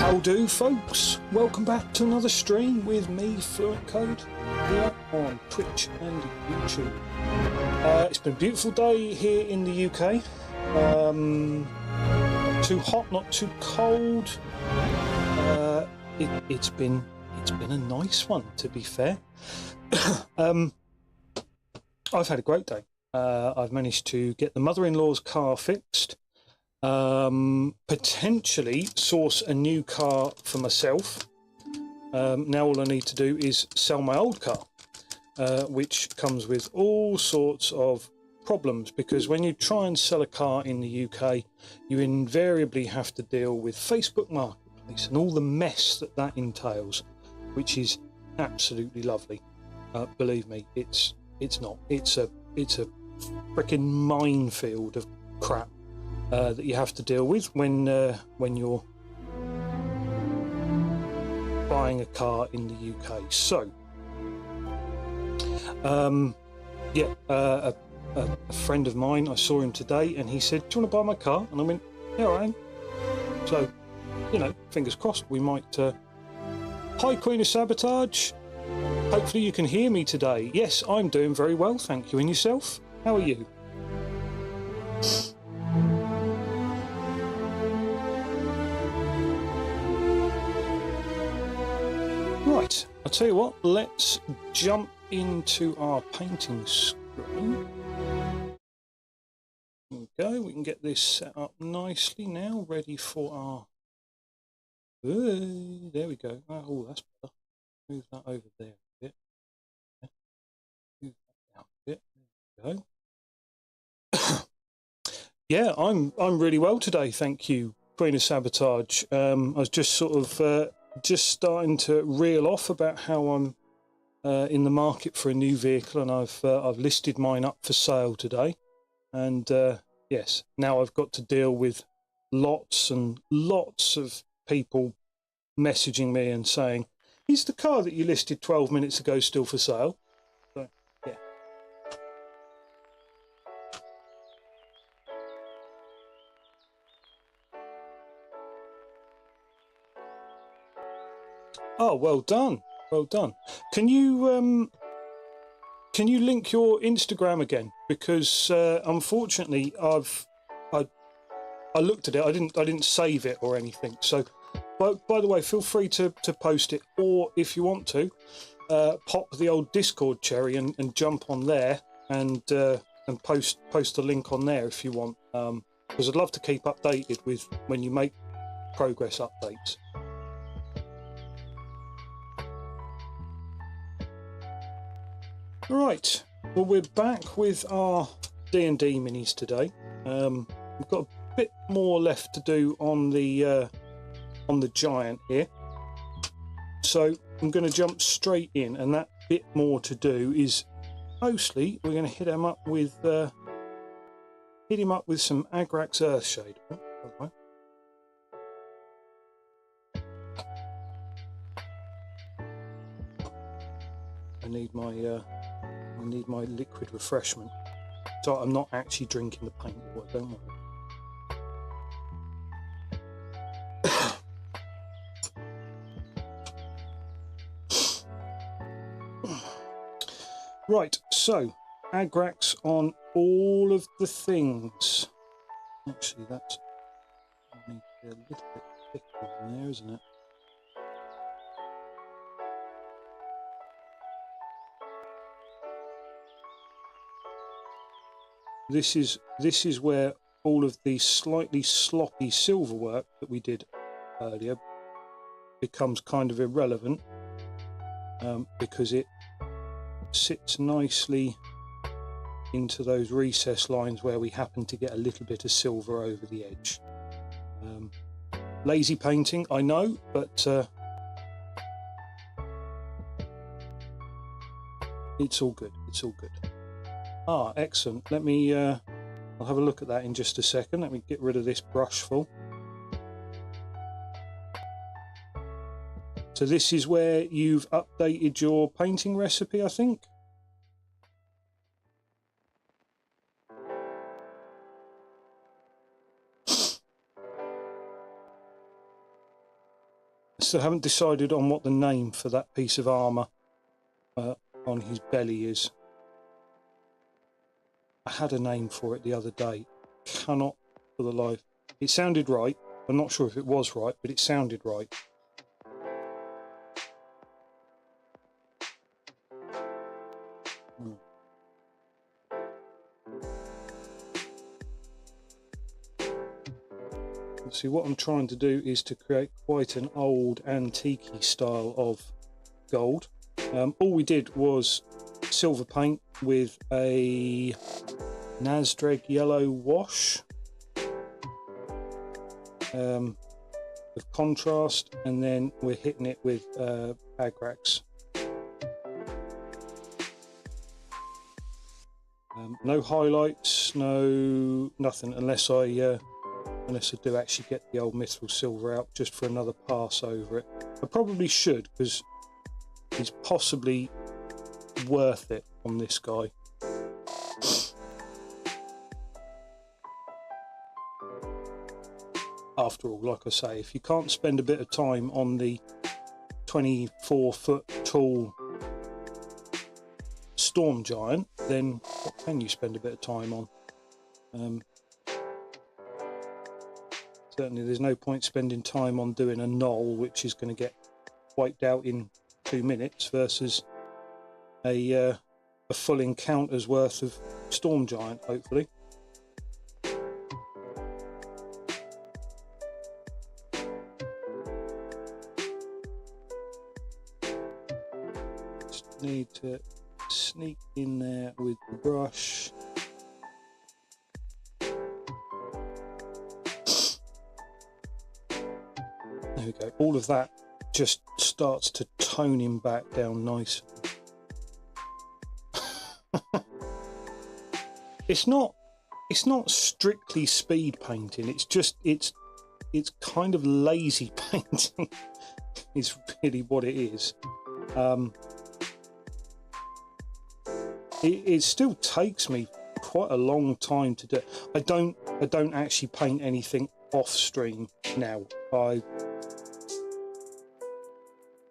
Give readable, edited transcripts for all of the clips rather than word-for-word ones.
How do, folks? Welcome back to another stream with me, Fluent Code, here on Twitch and YouTube. It's been a beautiful day here in the UK. Not too hot, not too cold. It's been a nice one, to be fair. I've had a great day. I've managed to get the mother-in-law's car fixed. Potentially source a new car for myself. Now all I need to do is sell my old car, which comes with all sorts of problems, because when you try and sell a car in the UK, you invariably have to deal with Facebook Marketplace and all the mess that entails, which is absolutely lovely. Believe me, it's not. It's a freaking minefield of crap that you have to deal with when you're buying a car in the UK. So, a friend of mine, I saw him today, and he said, "Do you want to buy my car?" And I went, "Yeah, I am." So, fingers crossed, we might. Hi, Queen of Sabotage. Hopefully, you can hear me today. Yes, I'm doing very well, thank you. And yourself? How are you? Right, I'll tell you what, let's jump into our painting screen. There we go, we can get this set up nicely now, ready for our... there we go. Oh, that's better. Move that over there a bit. Move that out a bit. There we go. Yeah, I'm really well today, thank you, Queen of Sabotage. I was just sort of... just starting to reel off about how I'm in the market for a new vehicle, and I've listed mine up for sale today. And yes, now I've got to deal with lots and lots of people messaging me and saying, "Is the car that you listed 12 minutes ago still for sale?" So yeah. Oh, well done, well done. Can you link your Instagram again? Because unfortunately, I looked at it. I didn't save it or anything. So, by the way, feel free to post it, or if you want to, pop the old Discord cherry and jump on there and post the link on there if you want. Because I'd love to keep updated with when you make progress updates. Right, well, we're back with our D&D minis today. We've got a bit more left to do on the giant here, so I'm going to jump straight in, and that bit more to do is mostly we're going to hit him up with some Agrax Earthshade. Oh, okay. I need my liquid refreshment, so I'm not actually drinking the paint. Don't worry. Right, so Agrax on all of the things. Actually, that's need to be a little bit thicker in there, isn't it? This is where all of the slightly sloppy silver work that we did earlier becomes kind of irrelevant, because it sits nicely into those recess lines where we happen to get a little bit of silver over the edge. Lazy painting, I know, but it's all good. It's all good. Ah, excellent. Let me I'll have a look at that in just a second. Let me get rid of this brush full. So this is where you've updated your painting recipe, I think. still haven't decided on what the name for that piece of armour on his belly is. I had a name for it the other day. Cannot for the life. It sounded right. I'm not sure if it was right, but it sounded right. See, what I'm trying to do is to create quite an old antique style of gold. All we did was silver paint with a Nasdreg yellow wash of contrast, and then we're hitting it with Agrax. No highlights, nothing, unless I do actually get the old Mithril Silver out just for another pass over it. I probably should, because it's possibly worth it on this guy. After all, like I say, if you can't spend a bit of time on the 24-foot tall Storm Giant, then what can you spend a bit of time on? Certainly there's no point spending time on doing a Gnoll, which is going to get wiped out in 2 minutes, versus a full encounter's worth of Storm Giant, hopefully. Just need to sneak in there with the brush. There we go. All of that just starts to tone him back down nicely. It's not strictly speed painting. It's just it's kind of lazy painting is really what it is. It still takes me quite a long time to do. I don't actually paint anything off stream now.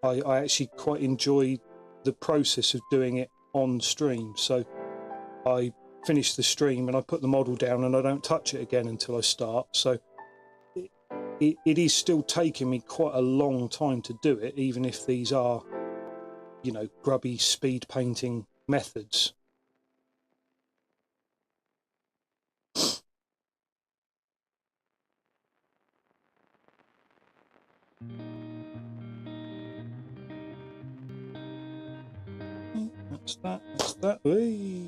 I actually quite enjoy the process of doing it on stream. So I finish the stream and I put the model down and I don't touch it again until I start. So it is still taking me quite a long time to do it, even if these are, you know, grubby speed painting methods. That's that. Hey.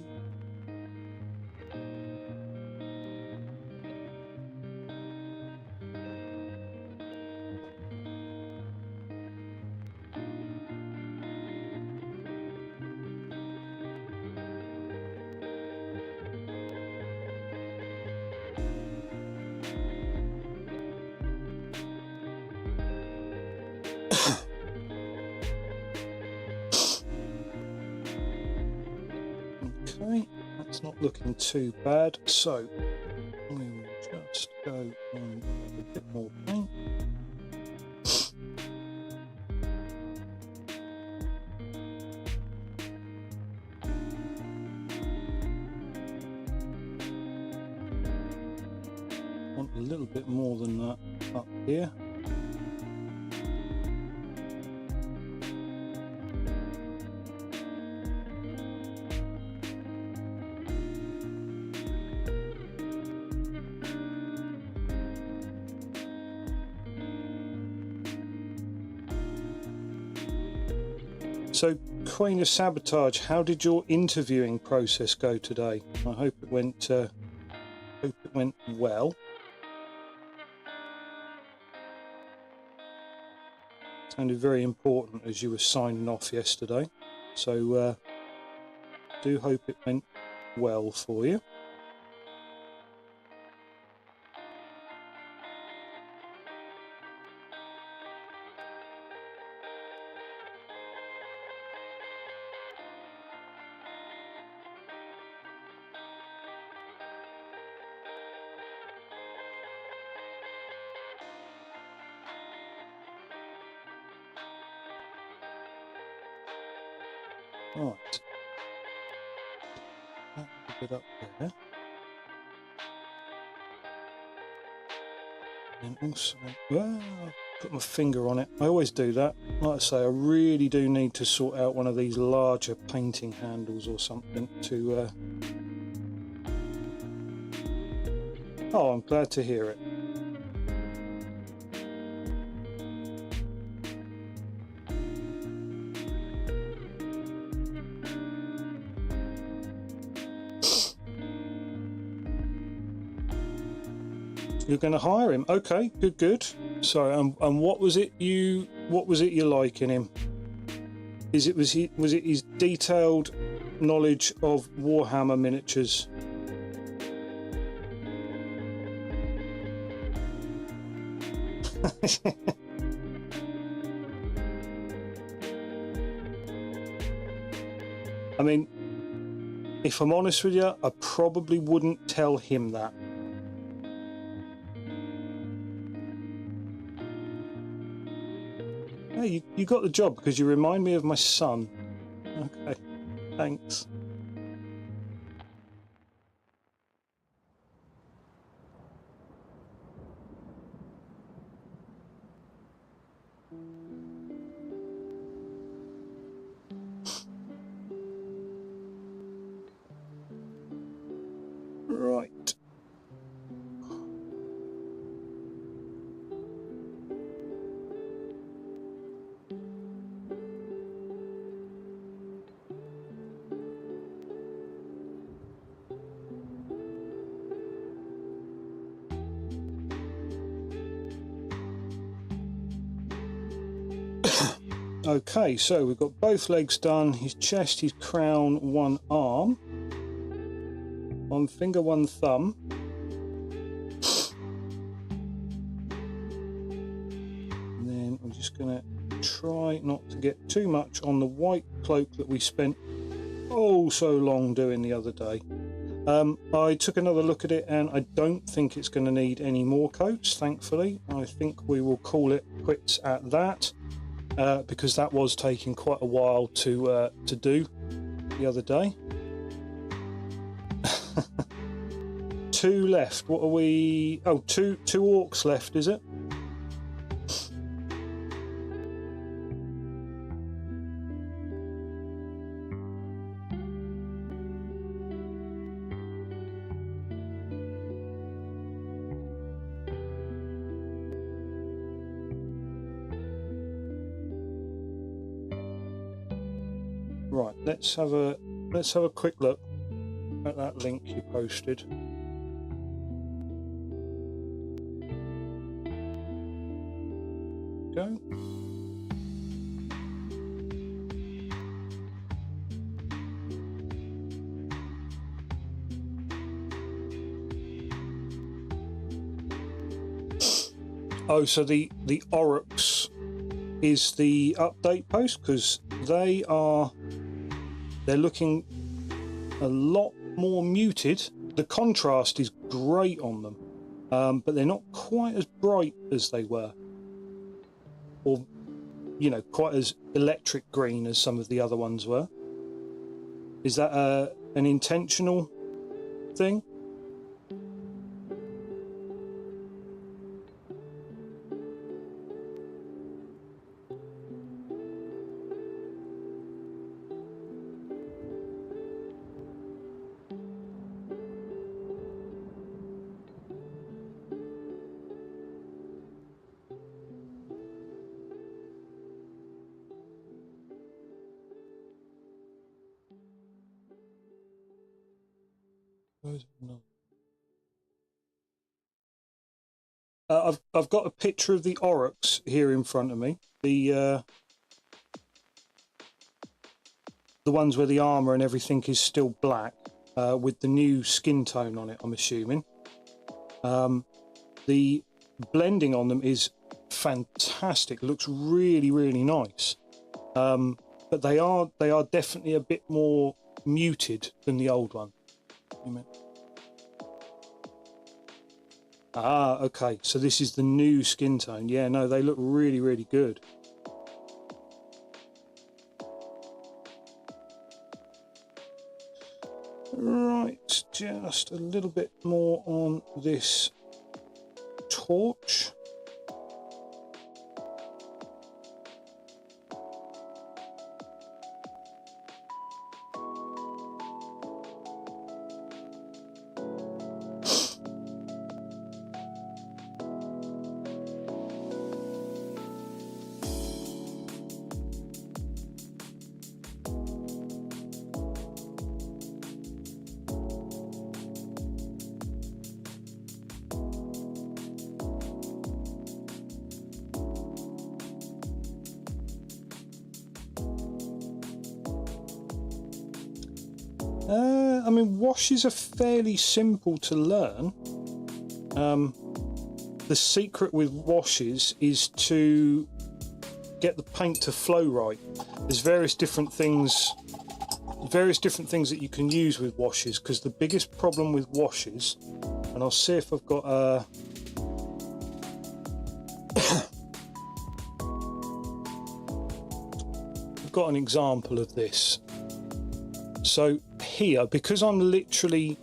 Okay, that's not looking too bad. So we will just go on a bit more paint. Want a little bit more than that up here. So, Queen of Sabotage, how did your interviewing process go today? I hope it went well. Sounded very important as you were signing off yesterday. So, do hope it went well for you. Right. Get up there. And also, well, put my finger on it. I always do that. Like I say, I really do need to sort out one of these larger painting handles or something to... Oh, I'm glad to hear it. You're going to hire him? Okay, good, good. So, and what was it you like in him? Was it his detailed knowledge of Warhammer miniatures? I mean, if I'm honest with you, I probably wouldn't tell him that. Hey, you got the job because you remind me of my son. Okay, thanks. Right. Okay, so we've got both legs done, his chest, his crown, one arm, one finger, one thumb. And then I'm just going to try not to get too much on the white cloak that we spent oh so long doing the other day. I took another look at it and I don't think it's going to need any more coats, thankfully. I think we will call it quits at that. Because that was taking quite a while to do the other day. 2 left. What are we? Oh, two orcs left, is it? Right. Let's have a quick look at that link you posted. Go. Oh, so the Oryx is the update post, because they're looking a lot more muted. The contrast is great on them, but they're not quite as bright as they were, or quite as electric green as some of the other ones were. Is that an intentional thing? I've got a picture of the Oryx here in front of me. The ones where the armor and everything is still black, with the new skin tone on it, I'm assuming. The blending on them is fantastic. Looks really, really nice. But they are definitely a bit more muted than the old one. Ah, okay. So this is the new skin tone. Yeah, no, they look really, really good. Right, just a little bit more on this torch. I mean, washes are fairly simple to learn. The secret with washes is to get the paint to flow right. There's various different things that you can use with washes, because the biggest problem with washes, and I'll see if I've got a I've got an example of this. So here, because I'm literally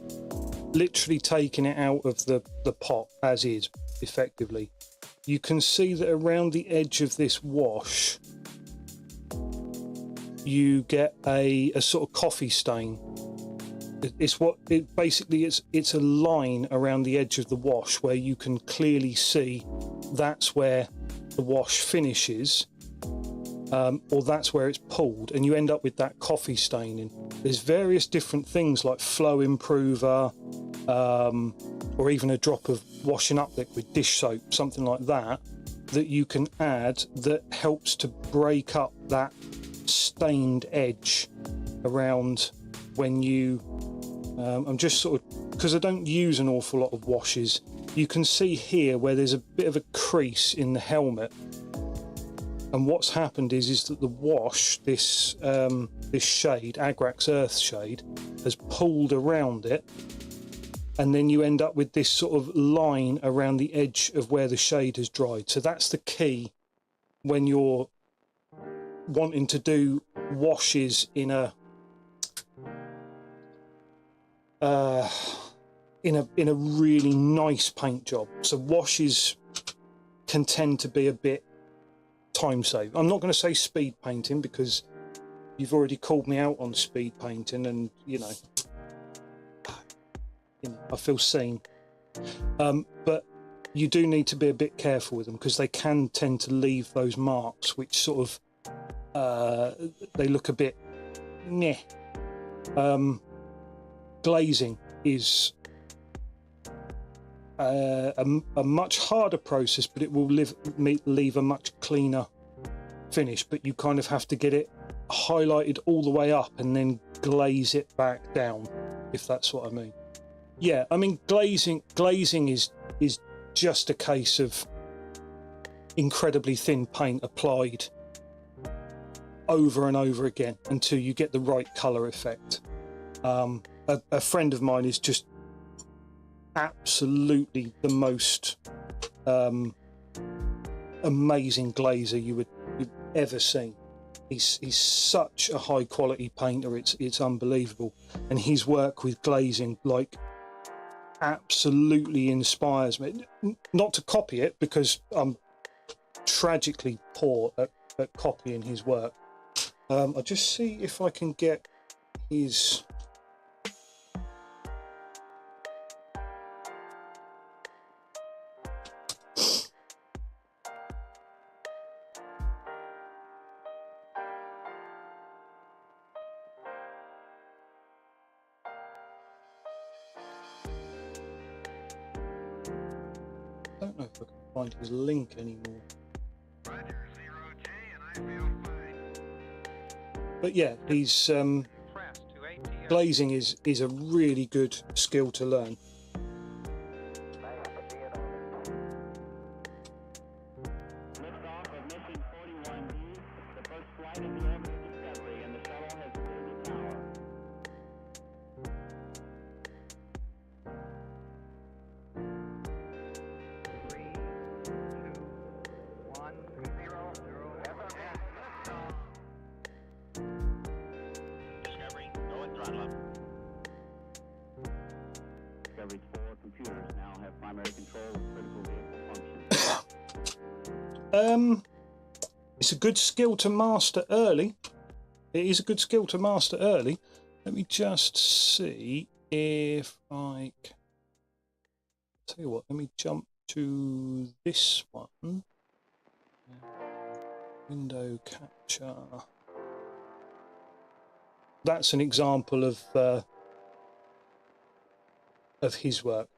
taking it out of the pot as is, effectively, you can see that around the edge of this wash you get a sort of coffee stain. It's a line around the edge of the wash where you can clearly see that's where the wash finishes, or that's where it's pulled, and you end up with that coffee staining. There's various different things like flow improver, or even a drop of washing up liquid, dish soap, something like that, that you can add that helps to break up that stained edge around when you I'm just sort of, because I don't use an awful lot of washes, you can see here where there's a bit of a crease in the helmet, and what's happened is that the wash, this shade, Agrax Earth shade, has pulled around it, and then you end up with this sort of line around the edge of where the shade has dried. So that's the key when you're wanting to do washes in a really nice paint job. So washes can tend to be a bit time save. I'm not going to say speed painting, because you've already called me out on speed painting, and you know I feel seen. But you do need to be a bit careful with them, because they can tend to leave those marks which sort of they look a bit meh. Glazing is a much harder process, but it will leave a much cleaner finish. But you kind of have to get it highlighted all the way up and then glaze it back down, if that's what I mean. Yeah, I mean glazing is just a case of incredibly thin paint applied over and over again until you get the right colour effect. A friend of mine is just absolutely the most amazing glazer you've ever seen. He's such a high quality painter, it's unbelievable, and his work with glazing like absolutely inspires me. Not to copy it, because I'm tragically poor at copying his work. I'll just see if I can get his I don't know if I can find his link anymore. But yeah, he's glazing is a really good skill to learn. average 4 computers now have primary control of critical vehicle functions. It's a good skill to master early. It is a good skill to master early. Let me just see if I can. Tell you what, let me jump to this one. Window capture. That's an example of his work.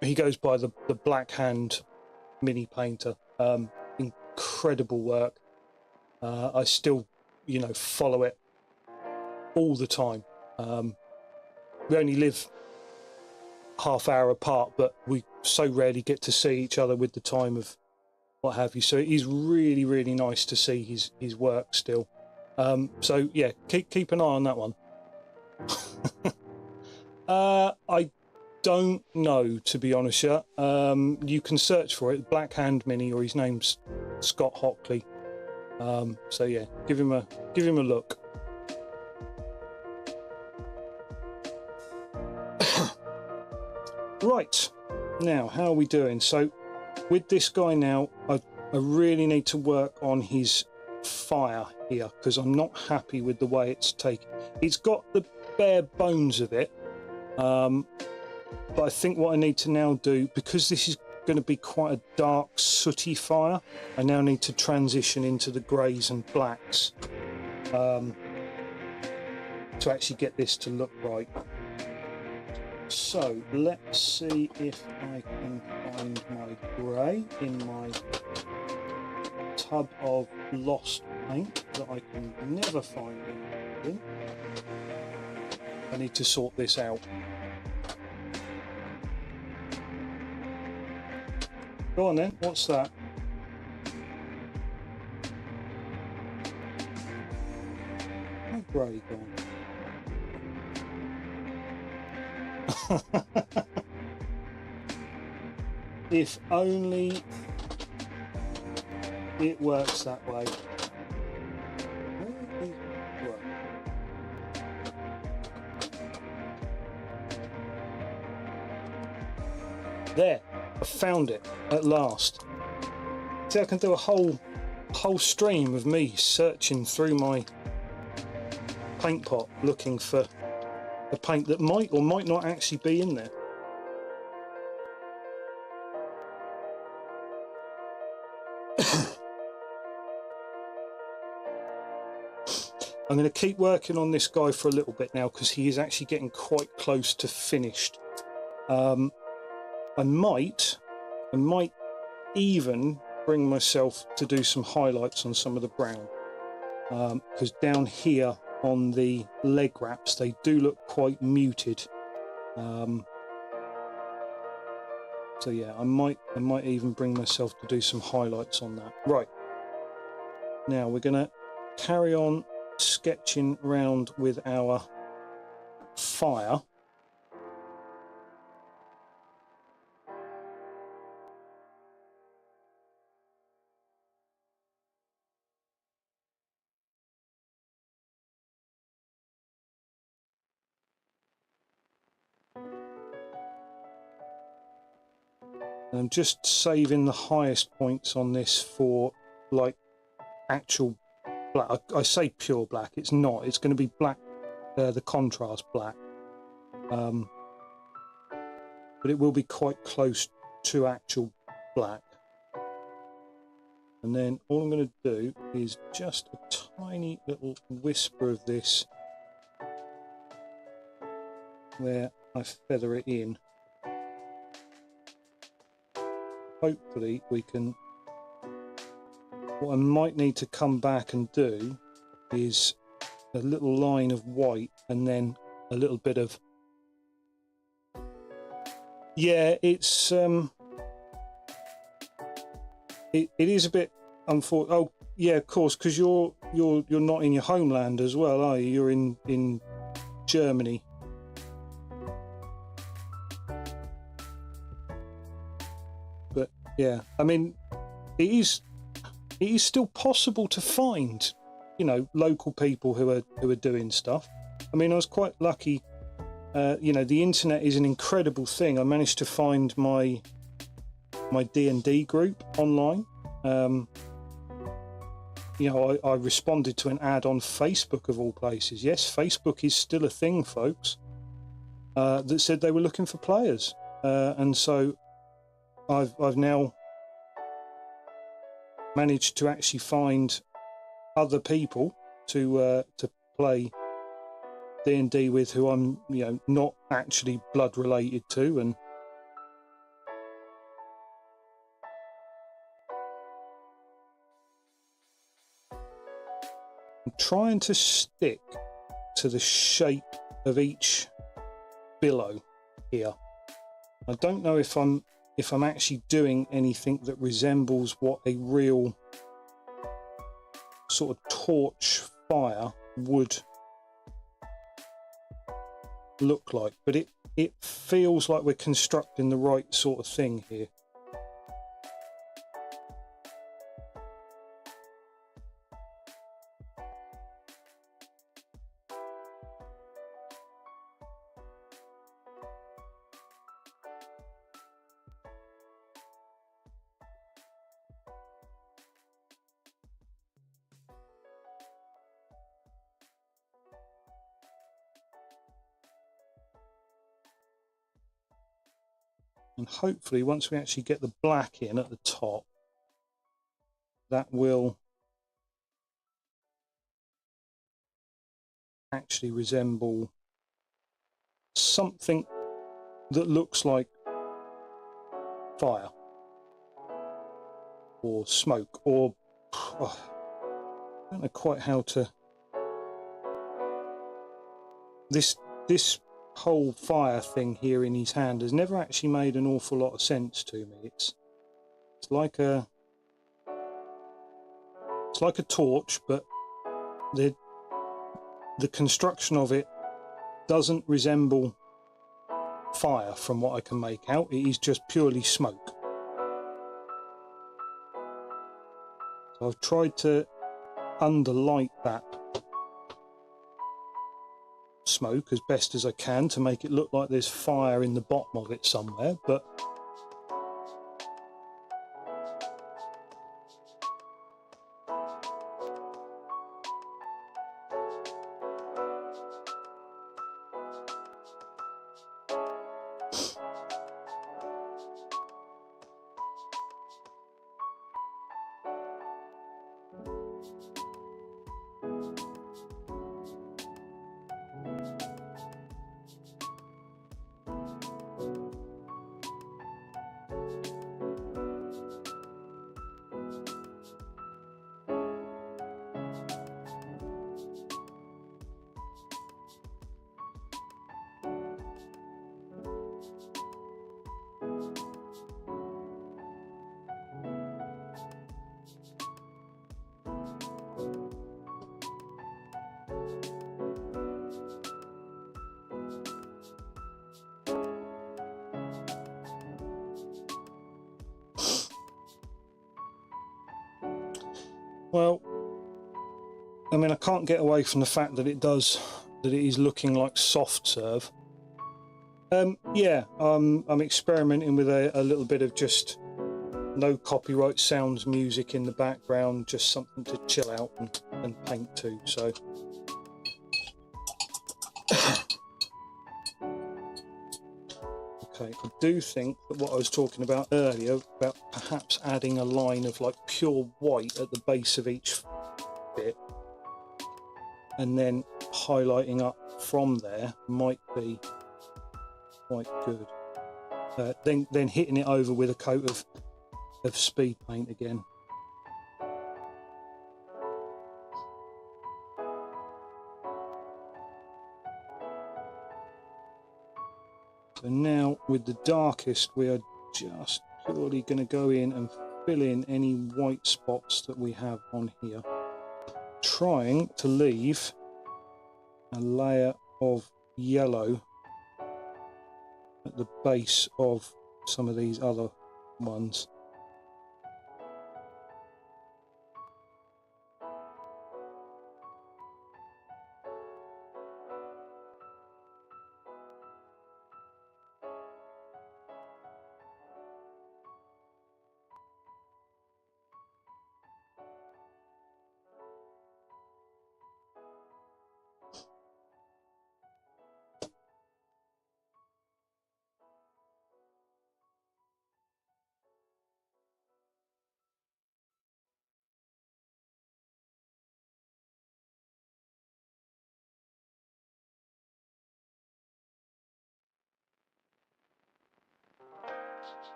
He goes by the Black Hand Mini Painter. Incredible work. I still, follow it all the time. We only live half hour apart, but we so rarely get to see each other with the time of what have you. So it is really, really nice to see his work still. So yeah, keep an eye on that one. I don't know, to be honest. You can search for it, Black Hand Mini, or his name's Scott Hockley. So yeah, give him a look. Right, now how are we doing? So with this guy now, I really need to work on his fire here, because I'm not happy with the way it's taken. It's got the bare bones of it, but I think what I need to now do, because this is going to be quite a dark, sooty fire, I now need to transition into the greys and blacks to actually get this to look right. So let's see if I can find my grey in my tub of lost paint that I can never find anything. I need to sort this out. Go on then, what's that? My grey gone. If only it works that way. There, I found it at last. See, I can do a whole stream of me searching through my paint pot looking for a paint that might or might not actually be in there. I'm going to keep working on this guy for a little bit now, because he is actually getting quite close to finished. I might even bring myself to do some highlights on some of the brown, because down here on the leg wraps they do look quite muted. So yeah, I might even bring myself to do some highlights on that. Right, now we're gonna carry on sketching around with our fire. And I'm just saving the highest points on this for like actual black. I say pure black, it's not. It's going to be black, the contrast black. But it will be quite close to actual black. And then all I'm going to do is just a tiny little whisper of this where I feather it in. Hopefully we can. What I might need to come back and do is a little line of white and then a little bit of, yeah, it's it is a bit unfortunate. Oh yeah, of course, because you're not in your homeland as well, are you? You're in Germany. But yeah, I mean, it is still possible to find, local people who are doing stuff. I mean, I was quite lucky You know, the internet is an incredible thing. I managed to find my D&D group online. You know, I responded to an ad on Facebook of all places. Yes, Facebook is still a thing, folks. That said they were looking for players, and so I've now managed to actually find other people to play D&D with who I'm, you know, not actually blood related to, and I'm trying to stick to the shape of each billow here. I don't know if I'm actually doing anything that resembles what a real sort of torch fire would look like, but it feels like we're constructing the right sort of thing here. And hopefully once we actually get the black in at the top, that will actually resemble something that looks like fire or smoke, or I don't know quite how to. This whole fire thing here in his hand has never actually made an awful lot of sense to me. It's like a torch, but the construction of it doesn't resemble fire from what I can make out. It is just purely smoke. So I've tried to underlight that smoke as best as I can to make it look like there's fire in the bottom of it somewhere, but well, I mean, I can't get away from the fact that it is looking like soft serve. Yeah, I'm experimenting with a little bit of just no copyright sounds music in the background, just something to chill out and paint to. So okay, I do think that what I was talking about earlier, about perhaps adding a line of like pure white at the base of each bit and then highlighting up from there, might be quite good. Then hitting it over with a coat of speed paint again. So now with the darkest, we are just purely going to go in and fill in any white spots that we have on here, trying to leave a layer of yellow at the base of some of these other ones.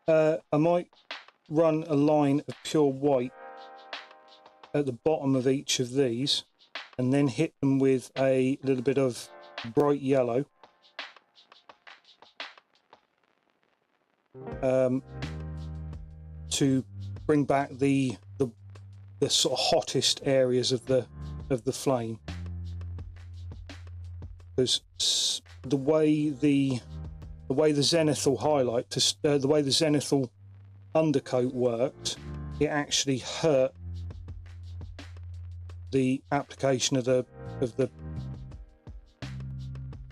I might run a line of pure white at the bottom of each of these and then hit them with a little bit of bright yellow. To bring back the sort of hottest areas of the flame, because the way the zenithal highlight the way the zenithal undercoat worked, it actually hurt the application of the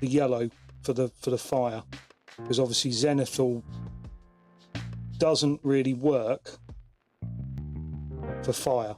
yellow for the fire, because obviously zenithal doesn't really work for fire.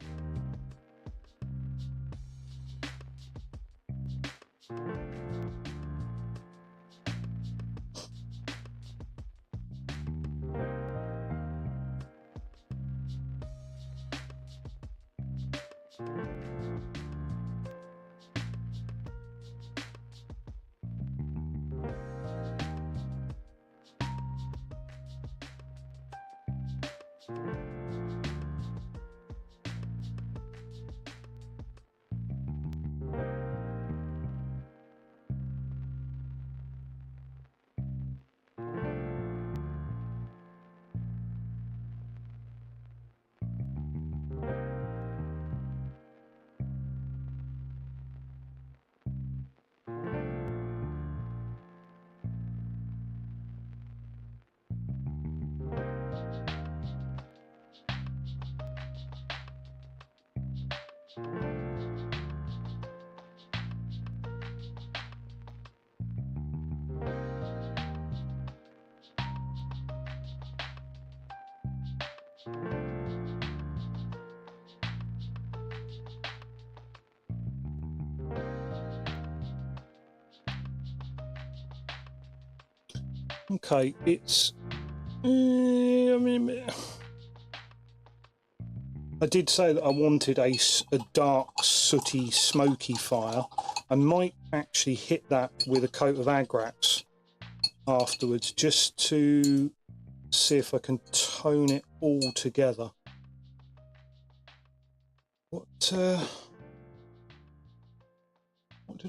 Okay, it's I mean, I did say that I wanted a dark, sooty, smoky fire. I might actually hit that with a coat of Agrax afterwards, just to see if I can tone it all together. What did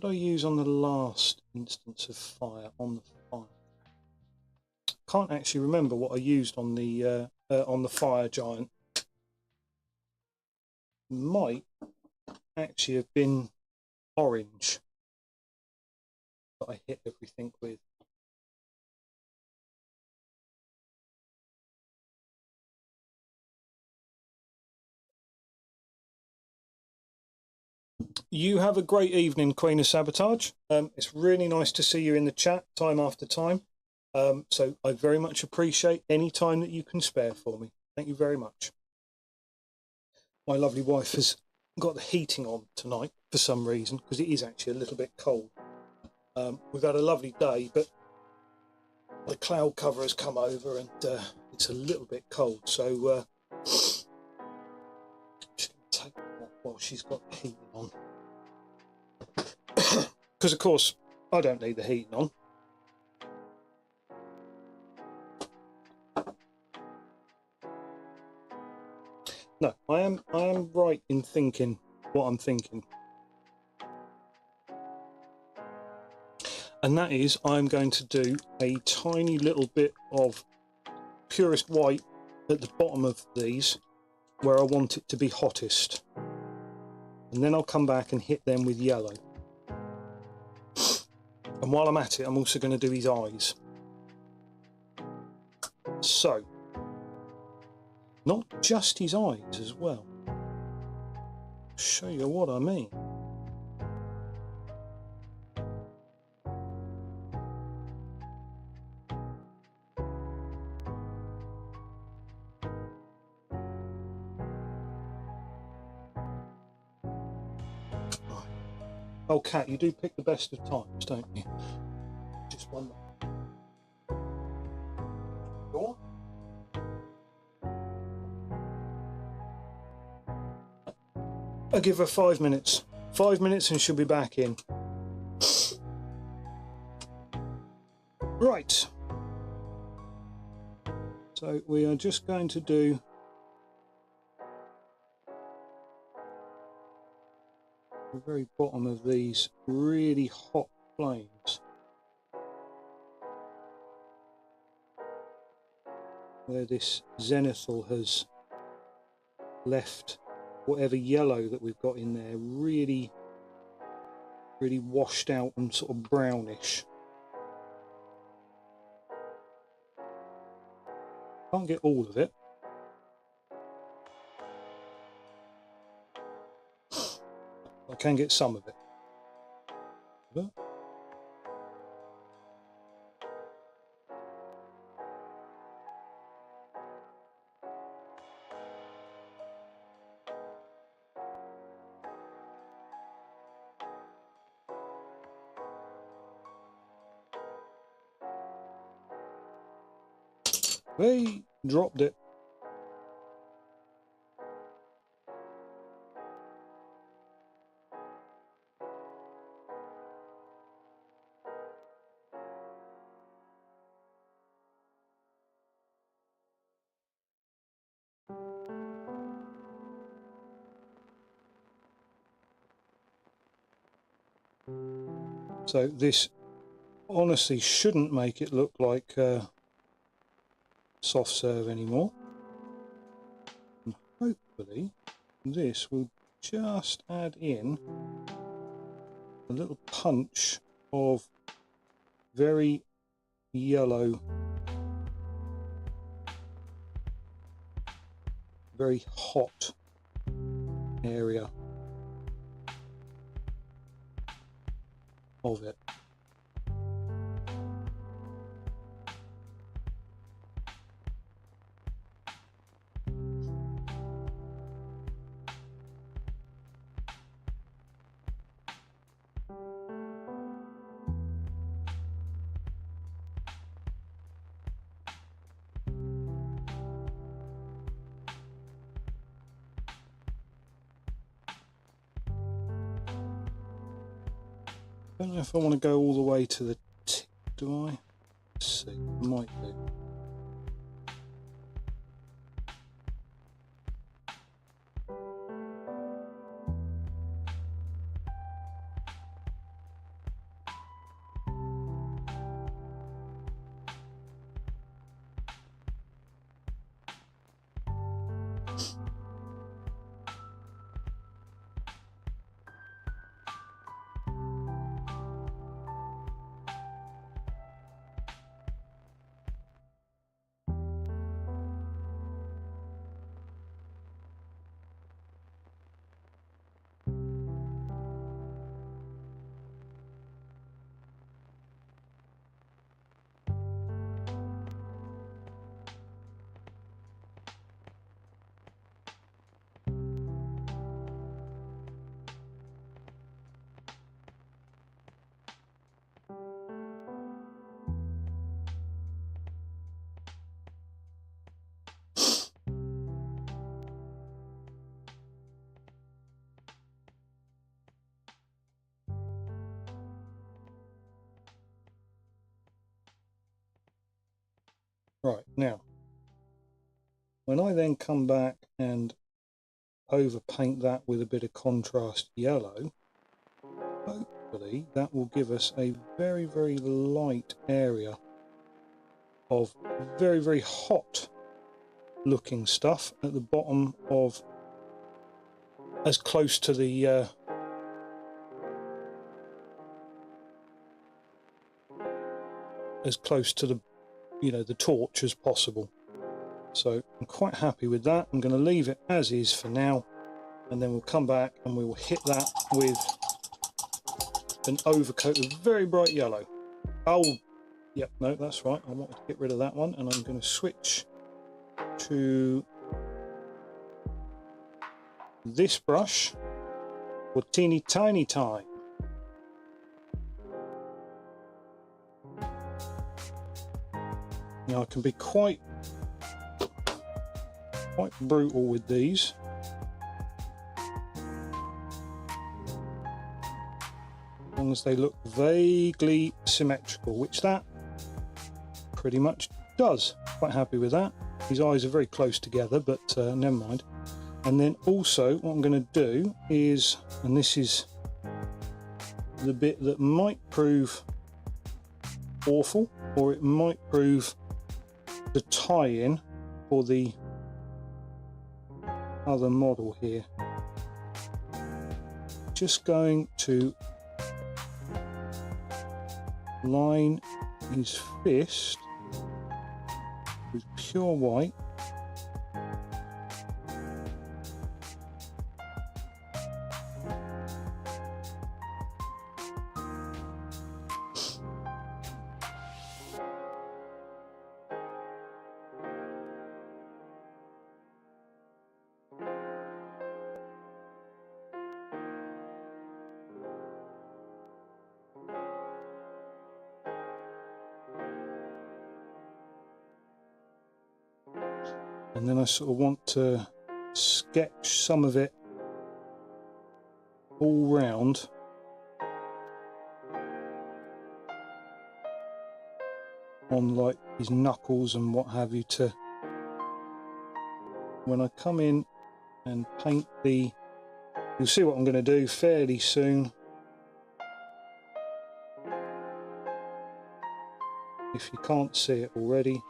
I use on the last instance of fire on the fire? Can't actually remember what I used on the fire giant. Might actually have been orange that I hit everything with. You have a great evening, Queen of Sabotage. It's really nice to see you in the chat time after time. So I very much appreciate any time that you can spare for me. Thank you very much. My lovely wife has got the heating on tonight for some reason, because it is actually a little bit cold. We've had a lovely day, but the cloud cover has come over and it's a little bit cold. So just going to take it off while she's got the heating on. Because of course I don't need the heating on. No, I am right in thinking what I'm thinking. And that is, I'm going to do a tiny little bit of purest white at the bottom of these, where I want it to be hottest. And then I'll come back and hit them with yellow. And while I'm at it, I'm also going to do his eyes. So, not just his eyes as well. I'll show you what I mean. Oh, Kat, you do pick the best of times, don't you? Just one. Go on. I'll give her 5 minutes. 5 minutes and she'll be back in. Right. So we are just going to do the very bottom of these really hot flames, where this zenithal has left whatever yellow that we've got in there really washed out and sort of brownish. Can't get all of it. I can get some of it. But they dropped it. So this honestly shouldn't make it look like soft serve anymore. And hopefully this will just add in a little punch of very yellow, very hot area of it. I don't know if I want to go all the way to the tip, do I? Let's see, I might do. Right, now, when I then come back and overpaint that with a bit of contrast yellow, hopefully that will give us a very, very light area of very, very hot looking stuff at the bottom of, as close to the you know, the torch as possible. So I'm quite happy with that. I'm going to leave it as is for now, and then we'll come back and we will hit that with an overcoat of very bright yellow. Oh, yep, no, that's right. I wanted to get rid of that one, and I'm going to switch to this brush for teeny tiny time. Now I can be quite brutal with these. As long as they look vaguely symmetrical, which that pretty much does. Quite happy with that. His eyes are very close together, but never mind. And then also what I'm going to do is, and this is the bit that might prove awful, or it might prove the tie-in for the other model here. Just going to line his fist with pure white. And then I sort of want to sketch some of it all round. On like his knuckles and what have you, to when I come in and paint the, you'll see what I'm going to do fairly soon. If you can't see it already.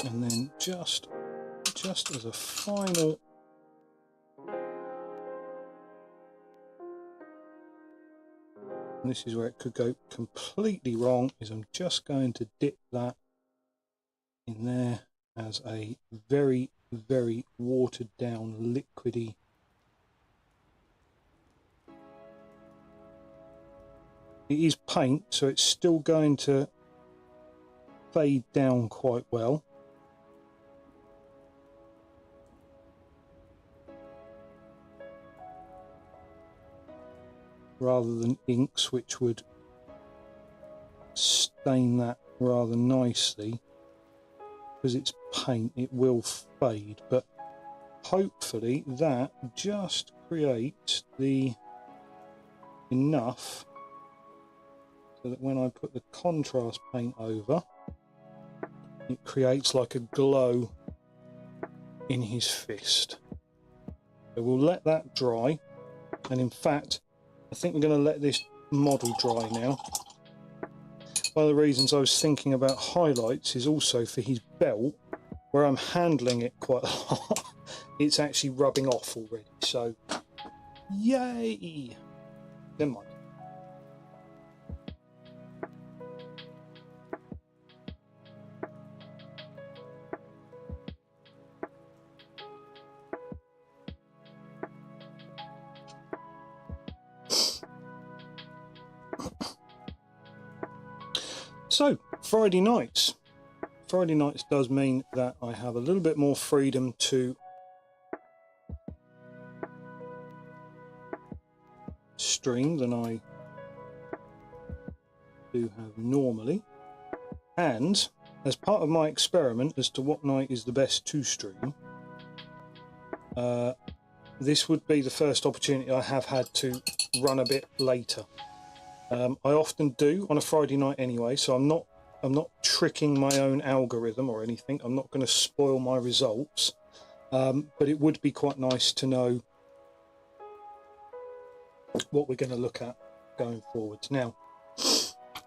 And then just as a final and this is where it could go completely wrong, is I'm just going to dip that in there as a very, very watered down liquidy it is paint, so it's still going to fade down quite well. Rather than inks, which would stain that rather nicely. Because it's paint, it will fade, but hopefully that just creates the enough so that when I put the contrast paint over, it creates like a glow in his fist. So we'll let that dry, and in fact I think we're going to let this model dry now. One of the reasons I was thinking about highlights is also for his belt, where I'm handling it quite a lot. It's actually rubbing off already, so yay! Never mind. So, Friday nights. Friday nights does mean that I have a little bit more freedom to stream than I do have normally. And as part of my experiment as to what night is the best to stream, this would be the first opportunity I have had to run a bit later. I often do on a Friday night anyway, so I'm not tricking my own algorithm or anything. I'm not going to spoil my results, but it would be quite nice to know what we're going to look at going forwards. Now,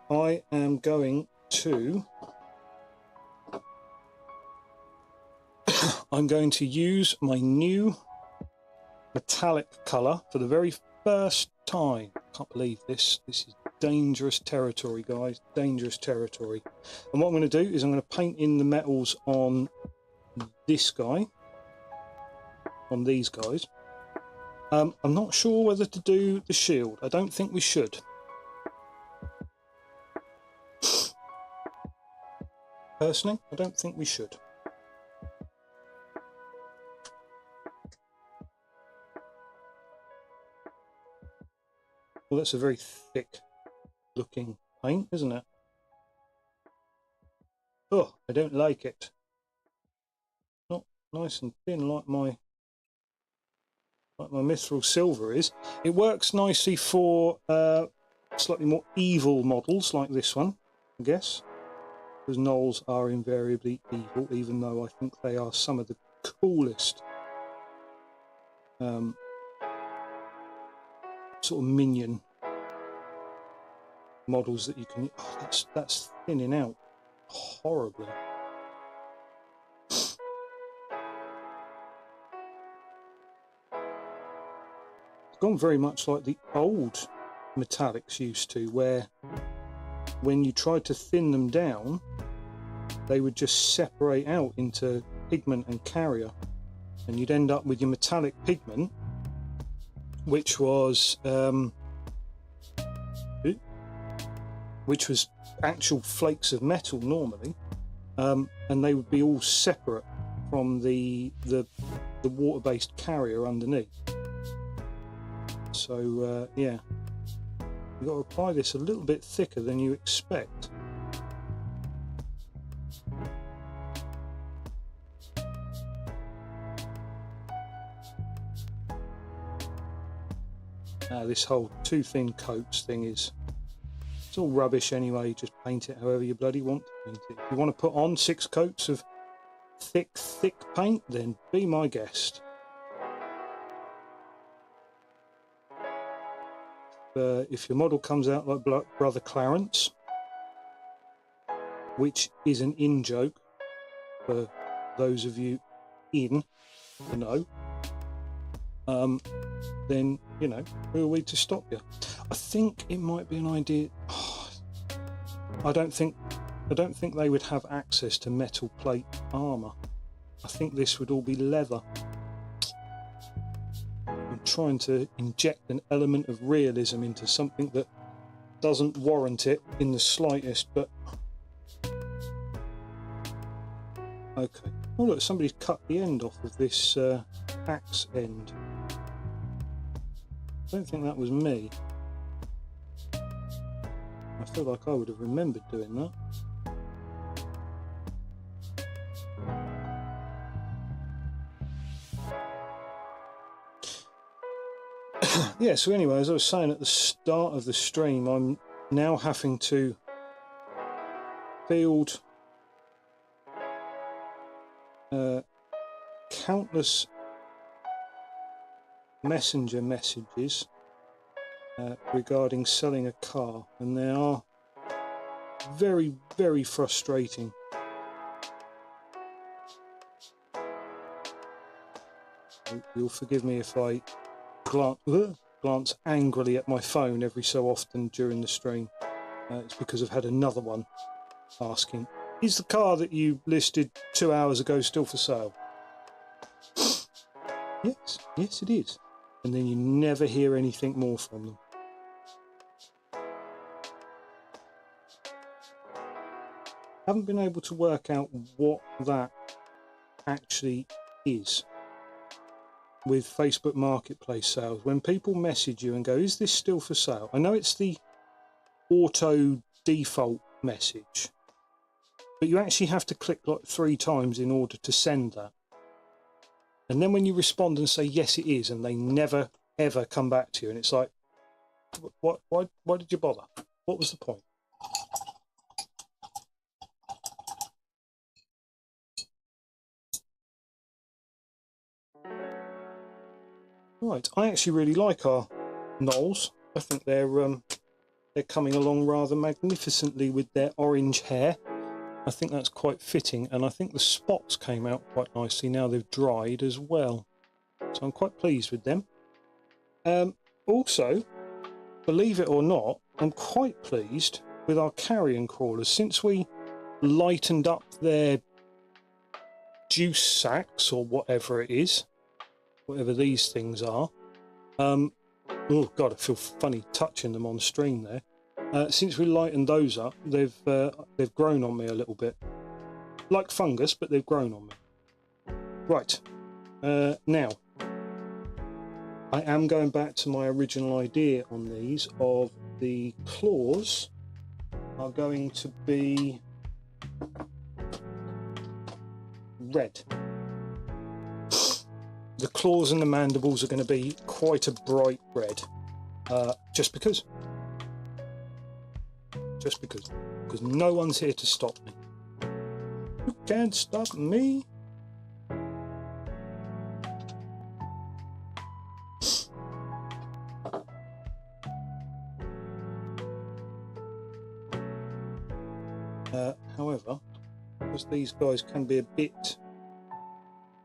I am going to use my new metallic colour for the very first time. Can't believe this. This is dangerous territory, guys. Dangerous territory. And what I'm going to do is I'm going to paint in the metals on this guy, on these guys. I'm not sure whether to do the shield. I don't think we should. Personally, I don't think we should. Well, that's a very thick looking paint, isn't it? Oh, I don't like it. Not nice and thin like my mithril silver is. It works nicely for slightly more evil models like this one, I guess, because gnolls are invariably evil, even though I think they are some of the coolest sort of minion models that you can. Oh, that's thinning out horribly. It's gone very much like the old metallics used to, where when you tried to thin them down, they would just separate out into pigment and carrier, and you'd end up with your metallic pigment, which was actual flakes of metal normally, and they would be all separate from the water-based carrier underneath. So yeah, you've got to apply this a little bit thicker than you expect. This whole too thin coats thing it's all rubbish anyway. Just paint it however you bloody want to paint it. If you want to put on 6 coats of thick paint, then be my guest. If your model comes out like Brother Clarence, which is an in-joke for those of you in the know, then, you know, who are we to stop you? I think it might be an idea. I don't think they would have access to metal plate armor. I think this would all be leather. I'm trying to inject an element of realism into something that doesn't warrant it in the slightest, but okay. Oh look, somebody's cut the end off of this axe end. I don't think that was me. I feel like I would have remembered doing that. Yeah, so anyway, as I was saying at the start of the stream, I'm now having to field countless messenger messages regarding selling a car, and they are very, very frustrating. You'll forgive me if I glance angrily at my phone every so often during the stream. It's because I've had another one asking, is the car that you listed 2 hours ago still for sale? Yes it is. And then you never hear anything more from them. Haven't been able to work out what that actually is with Facebook Marketplace sales. When people message you and go, is this still for sale? I know it's the auto default message, but you actually have to click like 3 times in order to send that. And then when you respond and say yes it is, and they never ever come back to you, and it's like, why did you bother? What was the point? Right, I actually really like our Knolls. I think they're coming along rather magnificently with their orange hair. I think that's quite fitting, and I think the spots came out quite nicely now they've dried as well. So I'm quite pleased with them. Also, believe it or not, I'm quite pleased with our carrion crawlers. Since we lightened up their juice sacks, or whatever it is, whatever these things are. Oh god, I feel funny touching them on stream there. Since we lightened those up, they've grown on me a little bit, like fungus, but they've grown on me. Right, now I am going back to my original idea on these. Of the claws are going to be red. The claws and the mandibles are going to be quite a bright red, just because no one's here to stop me. You can't stop me. However, because these guys can be a bit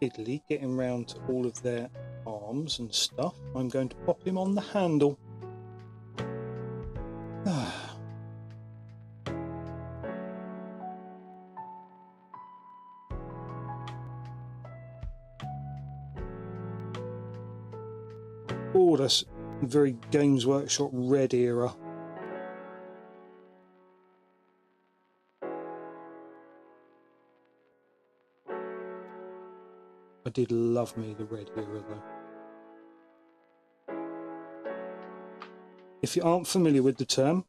fiddly getting round to all of their arms and stuff, I'm going to pop him on the handle. Oh, that's very Games Workshop Red era. I did love me the Red era though. If you aren't familiar with the term,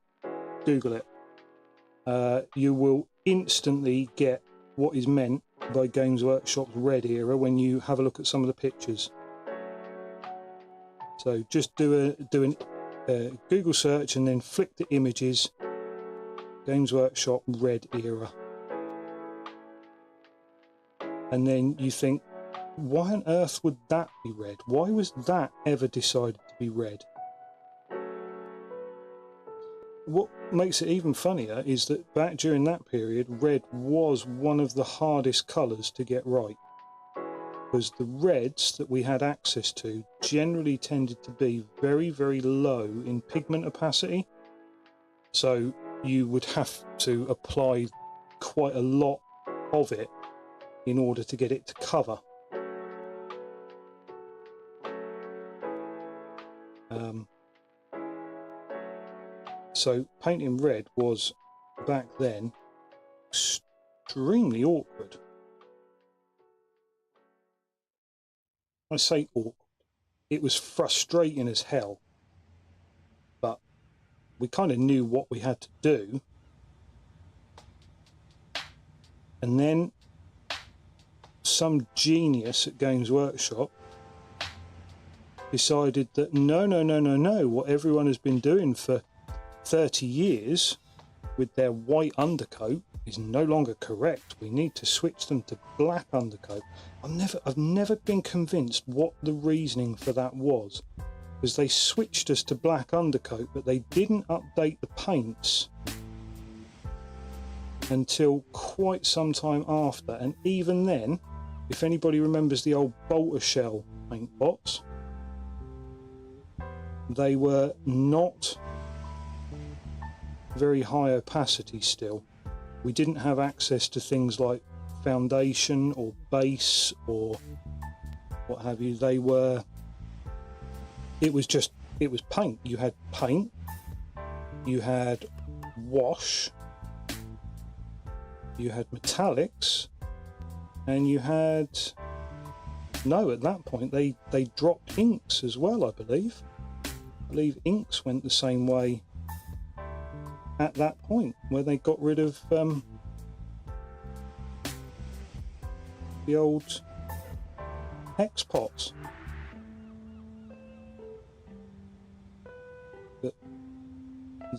Google it. You will instantly get what is meant by Games Workshop's Red era when you have a look at some of the pictures. So just do a Google search and then flick the images. Games Workshop Red era. And then you think, why on earth would that be red? Why was that ever decided to be red? What makes it even funnier is that back during that period, red was one of the hardest colours to get right. Because the reds that we had access to generally tended to be very, very low in pigment opacity. So you would have to apply quite a lot of it in order to get it to cover. So painting red was, back then, extremely awkward. I say awkward. It was frustrating as hell. But we kind of knew what we had to do. And then some genius at Games Workshop decided that no, what everyone has been doing for 30 years with their white undercoat is no longer correct. We need to switch them to black undercoat. I've never been convinced what the reasoning for that was, because they switched us to black undercoat, but they didn't update the paints until quite some time after. And even then, if anybody remembers the old Bolter Shell paint box, they were not very high opacity still. We didn't have access to things like foundation or base or what have you. It was paint. You had paint, you had wash, you had metallics, and you had, no, at that point they dropped inks as well, I believe. I believe inks went the same way at that point, where they got rid of the old hex pots. But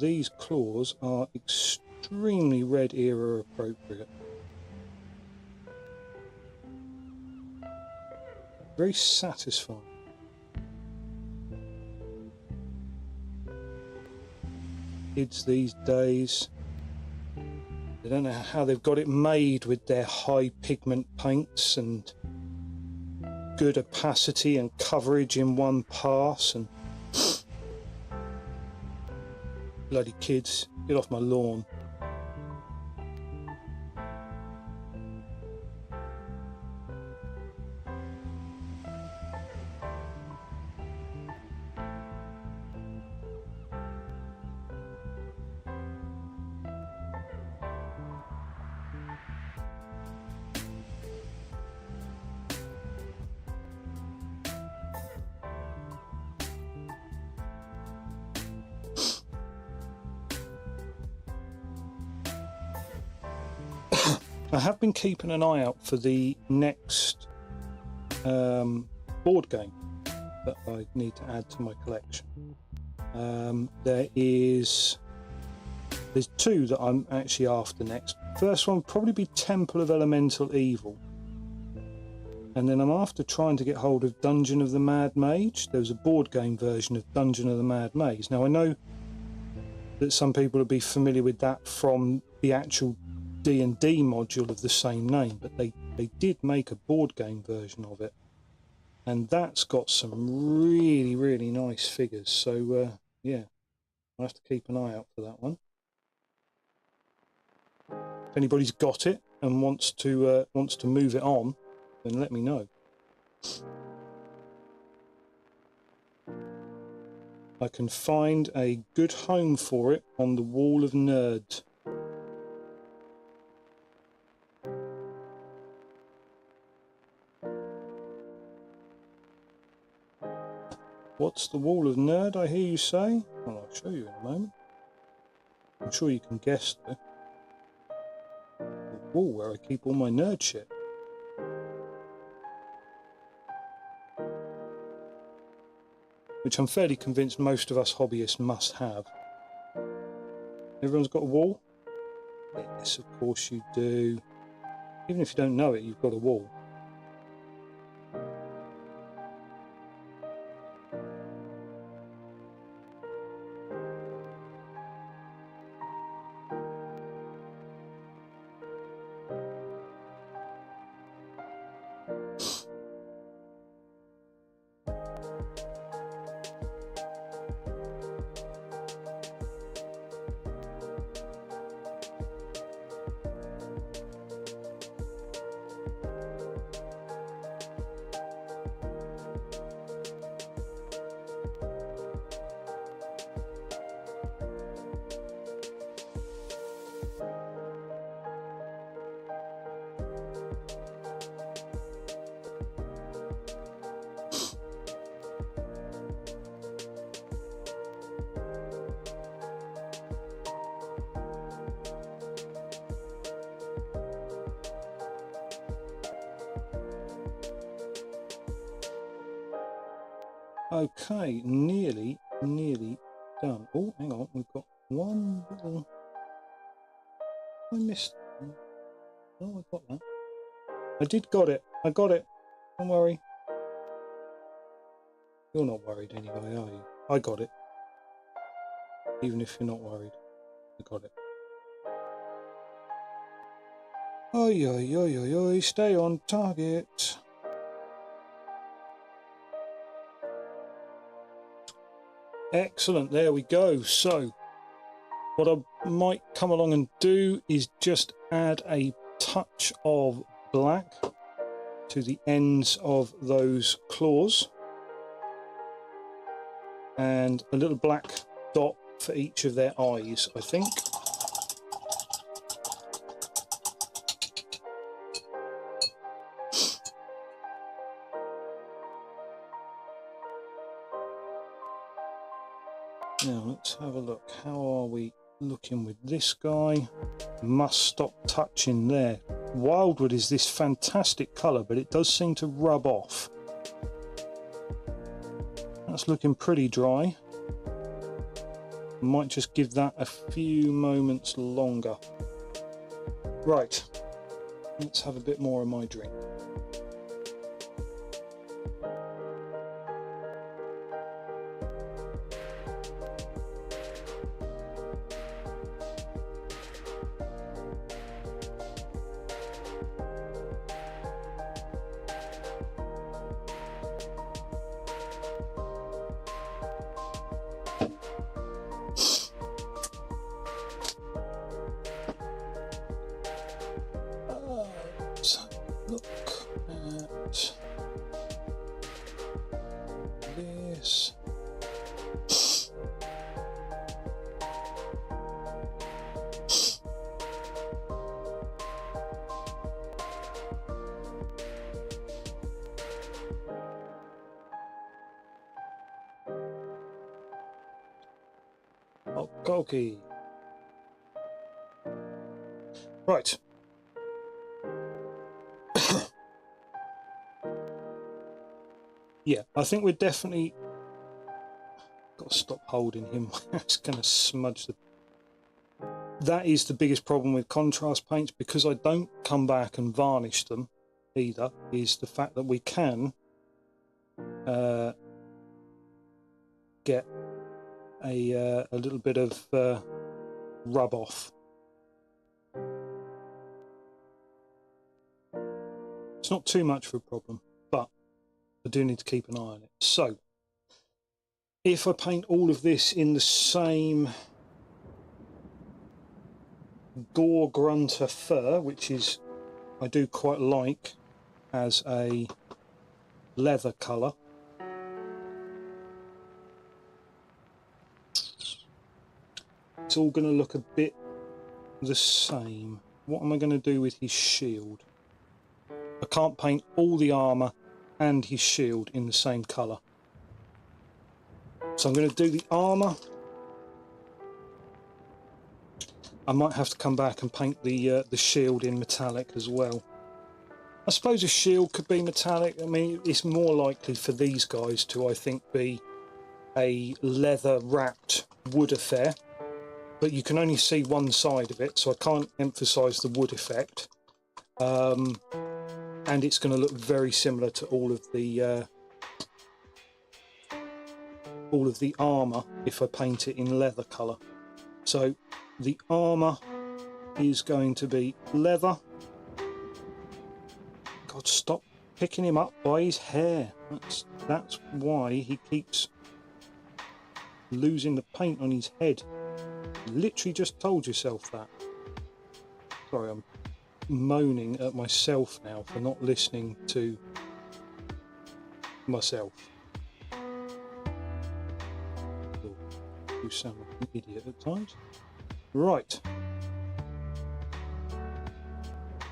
these claws are extremely Red era appropriate. Very satisfying. kids these days. They don't know how they've got it made with their high pigment paints and good opacity and coverage in one pass. And bloody kids, get off my lawn. I have been keeping an eye out for the next board game that I need to add to my collection. There's two that I'm actually after next. First one will probably be Temple of Elemental Evil, and then I'm after trying to get hold of Dungeon of the Mad Mage. There was a board game version of Dungeon of the Mad Mage. Now I know that some people will be familiar with that from the actual D&D module of the same name, but they did make a board game version of it, and that's got some really nice figures. So yeah, I'll have to keep an eye out for that one. If anybody's got it and wants to move it on, then let me know. I can find a good home for it on the Wall of Nerds. What's the Wall of Nerd, I hear you say? Well, I'll show you in a moment. I'm sure you can guess though. The wall where I keep all my nerd shit. Which I'm fairly convinced most of us hobbyists must have. Everyone's got a wall? Yes, of course you do. Even if you don't know it, you've got a wall. Okay, nearly done. Oh, hang on, we've got one little... I missed... Oh, I got that. I got it. Don't worry. You're not worried anyway, are you? I got it. Even if you're not worried. I got it. Oi, oi, oi, oi, oi, stay on target. Excellent, there we go. So what I might come along and do is just add a touch of black to the ends of those claws and a little black dot for each of their eyes, I think. Now let's have a look. How are we looking with this guy? Must stop touching there. Wildwood is this fantastic colour, but it does seem to rub off. That's looking pretty dry. Might just give that a few moments longer. Right, let's have a bit more of my drink. Okay. Right. Yeah, I think we're definitely got to stop holding him. It's going to smudge the. That is the biggest problem with contrast paints, because I don't come back and varnish them either, is the fact that we can get a little bit of rub off. It's not too much of a problem, but I do need to keep an eye on it. So if I paint all of this in the same Gore Grunter fur, which is I do quite like as a leather colour, it's all going to look a bit the same. What am I going to do with his shield? I can't paint all the armour and his shield in the same colour. So I'm going to do the armour. I might have to come back and paint the shield in metallic as well. I suppose a shield could be metallic. I mean, it's more likely for these guys to, I think, be a leather wrapped wood affair. But you can only see one side of it, so I can't emphasise the wood effect. And it's going to look very similar to all of the armour if I paint it in leather colour. So the armour is going to be leather. God, stop picking him up by his hair. That's why he keeps losing the paint on his head. Literally just told yourself that. Sorry, I'm moaning at myself now for not listening to myself. You sound like an idiot at times. Right.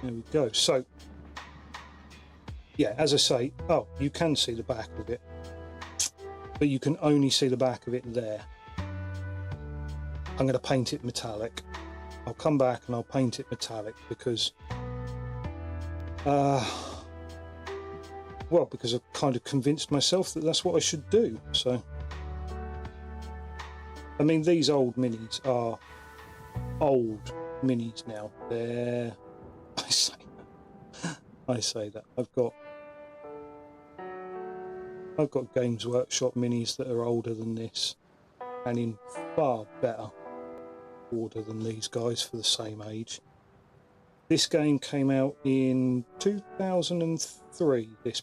There we go. So, yeah, as I say, oh, you can see the back of it, but you can only see the back of it there. I'm going to paint it metallic. I'll come back and I'll paint it metallic because, well, because I've kind of convinced myself that that's what I should do. So, I mean, these old minis are old minis now. They're, I say that. I've got Games Workshop minis that are older than this and in far better order than these guys for the same age. This game came out in 2003. This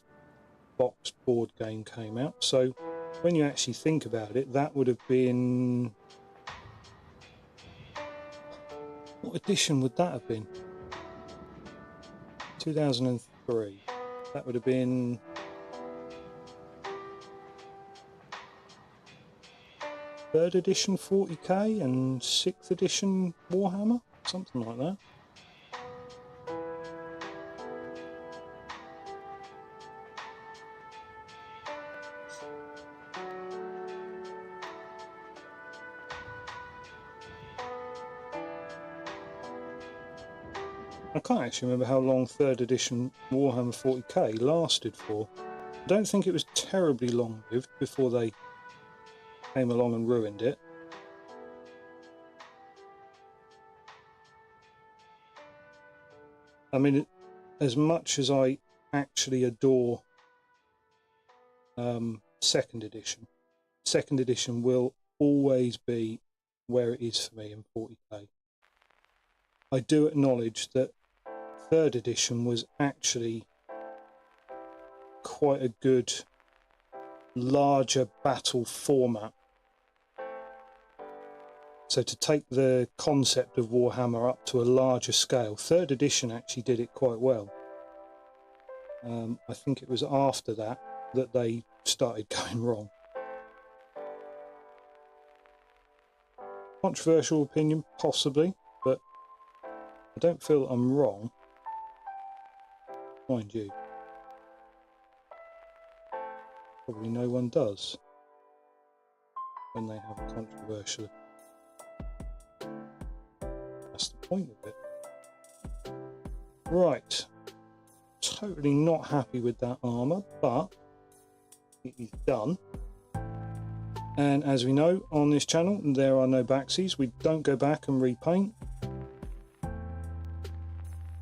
box board game came out. So when you actually think about it, that would have been... What edition would that have been? 2003. That would have been... third edition 40k and 6th edition Warhammer, something like that. I can't actually remember how long 3rd edition Warhammer 40k lasted for. I don't think it was terribly long-lived before they came along and ruined it. I mean, as much as I actually adore 2nd edition will always be where it is for me in 40k. I do acknowledge that 3rd edition was actually quite a good larger battle format. So to take the concept of Warhammer up to a larger scale, 3rd edition actually did it quite well. I think it was after that they started going wrong. Controversial opinion, possibly, but I don't feel I'm wrong. Mind you, probably no one does when they have a controversial point of it. Right. Totally not happy with that armour, but it is done. And as we know on this channel, there are no backsies. We don't go back and repaint.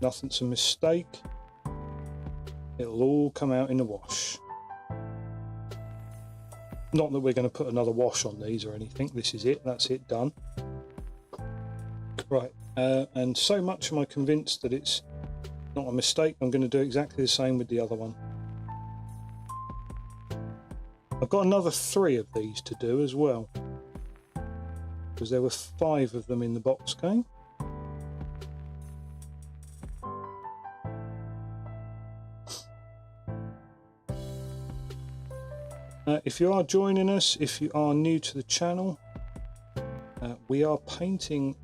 Nothing's a mistake. It'll all come out in the wash. Not that we're going to put another wash on these or anything. This is it. That's it, done. Right. And so much am I convinced that it's not a mistake, I'm going to do exactly the same with the other one. I've got another 3 of these to do as well, because there were 5 of them in the box game. If you are joining us, if you are new to the channel, we are painting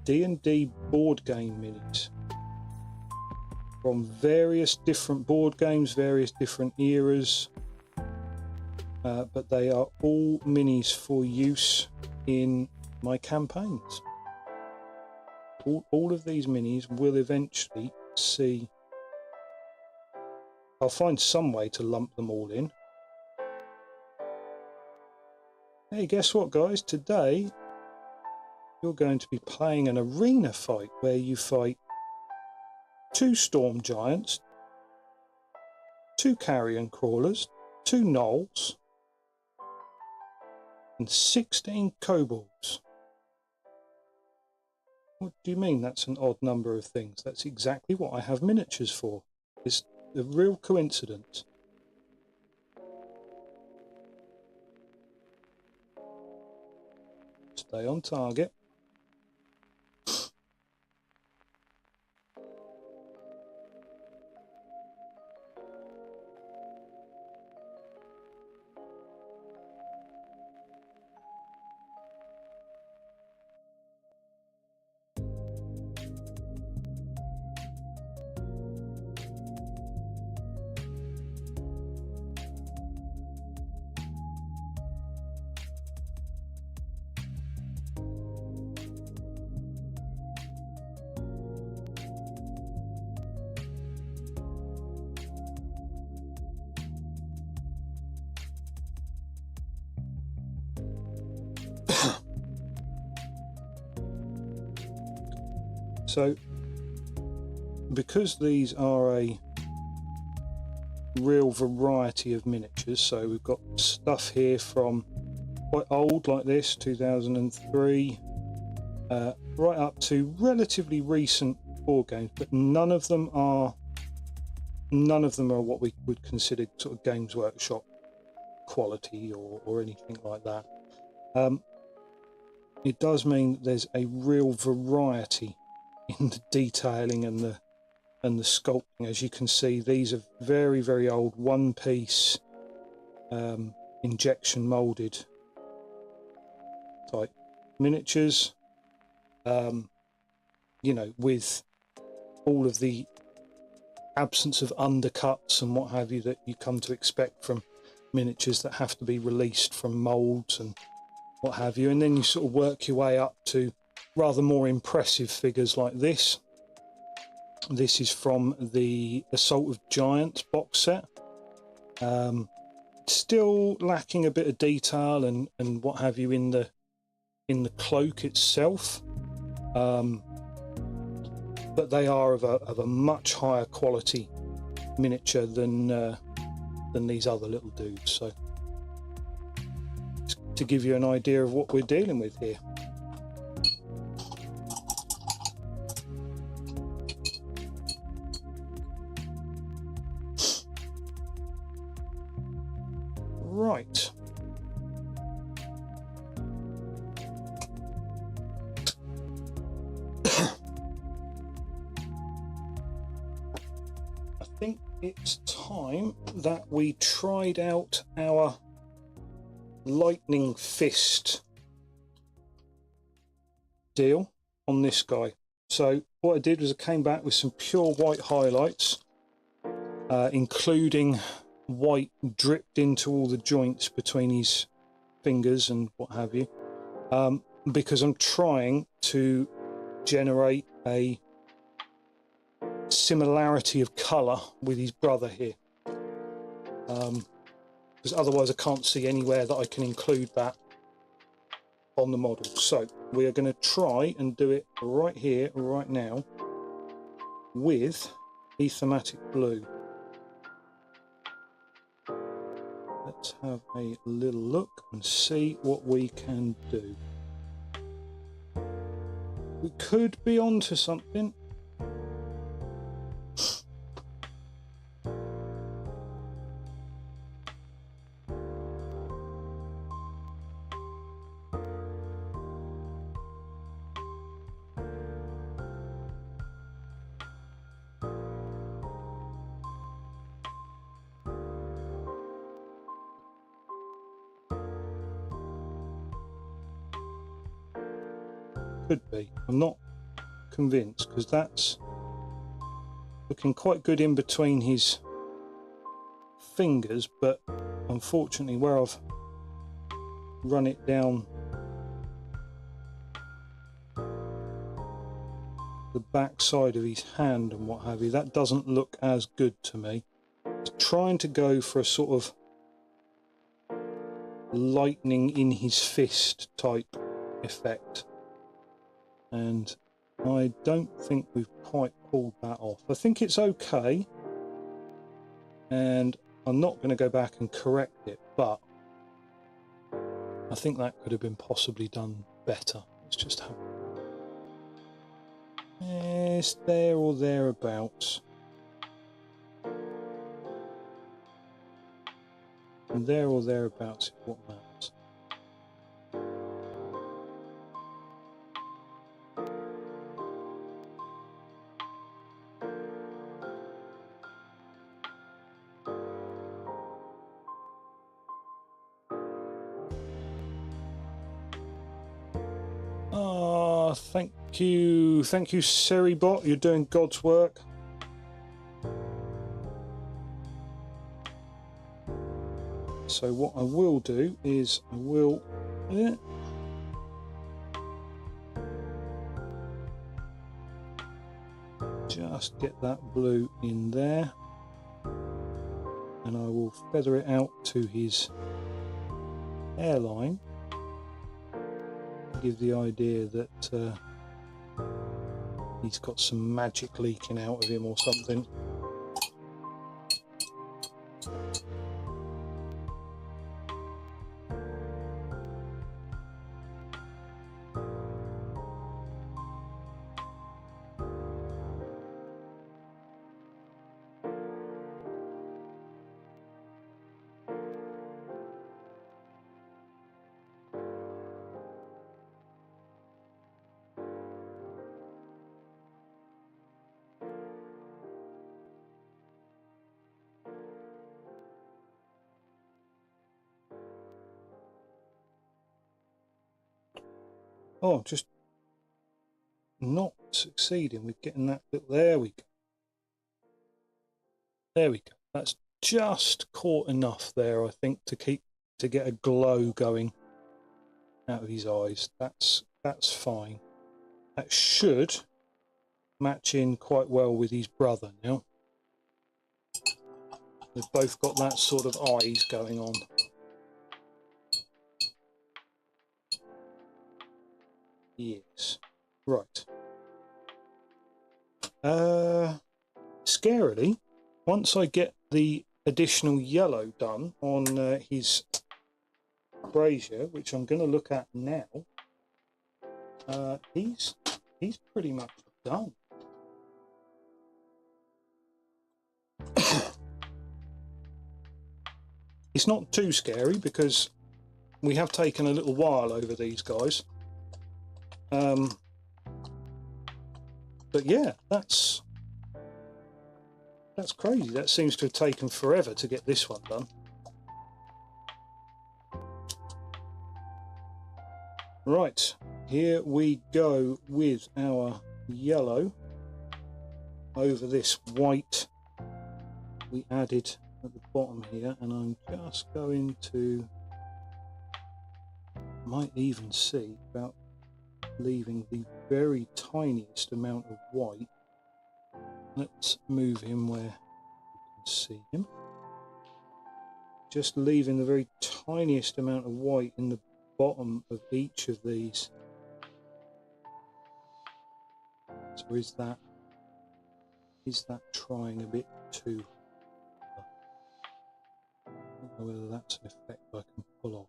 D&D board game minis from various different board games, various different eras, but they are all minis for use in my campaigns. All of these minis will eventually see. I'll find some way to lump them all in. Hey, guess what, guys? Today you're going to be playing an arena fight where you fight 2 storm giants, 2 carrion crawlers, 2 gnolls, and 16 kobolds. What do you mean that's an odd number of things? That's exactly what I have miniatures for. It's a real coincidence. Stay on target. So, because these are a real variety of miniatures, so we've got stuff here from quite old like this, 2003, right up to relatively recent board games, but none of them are what we would consider sort of Games Workshop quality or anything like that. It does mean that there's a real variety in the detailing and the sculpting. As you can see, these are very, very old one-piece injection molded type miniatures, you know, with all of the absence of undercuts and what have you that you come to expect from miniatures that have to be released from molds and what have you. And then you sort of work your way up to rather more impressive figures like this. This is from the Assault of Giants box set. Still lacking a bit of detail and what have you in the cloak itself, but they are of a much higher quality miniature than these other little dudes. So to give you an idea of what we're dealing with here. Right. I think it's time that we tried out our lightning fist deal on this guy. So what I did was I came back with some pure white highlights, including white dripped into all the joints between his fingers and what have you, because I'm trying to generate a similarity of colour with his brother here, because otherwise I can't see anywhere that I can include that on the model. So we are going to try and do it right here, right now, with Aethematic Blue. Let's have a little look and see what we can do. We could be onto something. Could be. I'm not convinced, because that's looking quite good in between his fingers, but unfortunately where I've run it down the back side of his hand and what have you, that doesn't look as good to me. He's trying to go for a sort of lightning in his fist type effect, and I don't think we've quite pulled that off. I think it's okay, and I'm not going to go back and correct it, but I think that could have been possibly done better. Let's just have it's there or thereabouts. And there or thereabouts is what matters. Ah, thank you, Seribot. You're doing God's work. So what I will do is I will just get that blue in there, and I will feather it out to his hairline. Give the idea that he's got some magic leaking out of him or something. Oh, just not succeeding with getting that bit. There we go. There we go. That's just caught enough there, I think, to get a glow going out of his eyes. That's fine. That should match in quite well with his brother now. They've both got that sort of eyes going on. Yes. Right. Scarily, once I get the additional yellow done on his brazier, which I'm going to look at now, he's pretty much done. It's not too scary because we have taken a little while over these guys. But yeah, that's crazy. That seems to have taken forever to get this one done. Right, here we go with our yellow over this white we added at the bottom here, and I'm just going to, might even see about leaving the very tiniest amount of white. Let's move him where you can see him. Just leaving the very tiniest amount of white in the bottom of each of these. So is that trying a bit too hard? I don't know whether that's an effect I can pull off.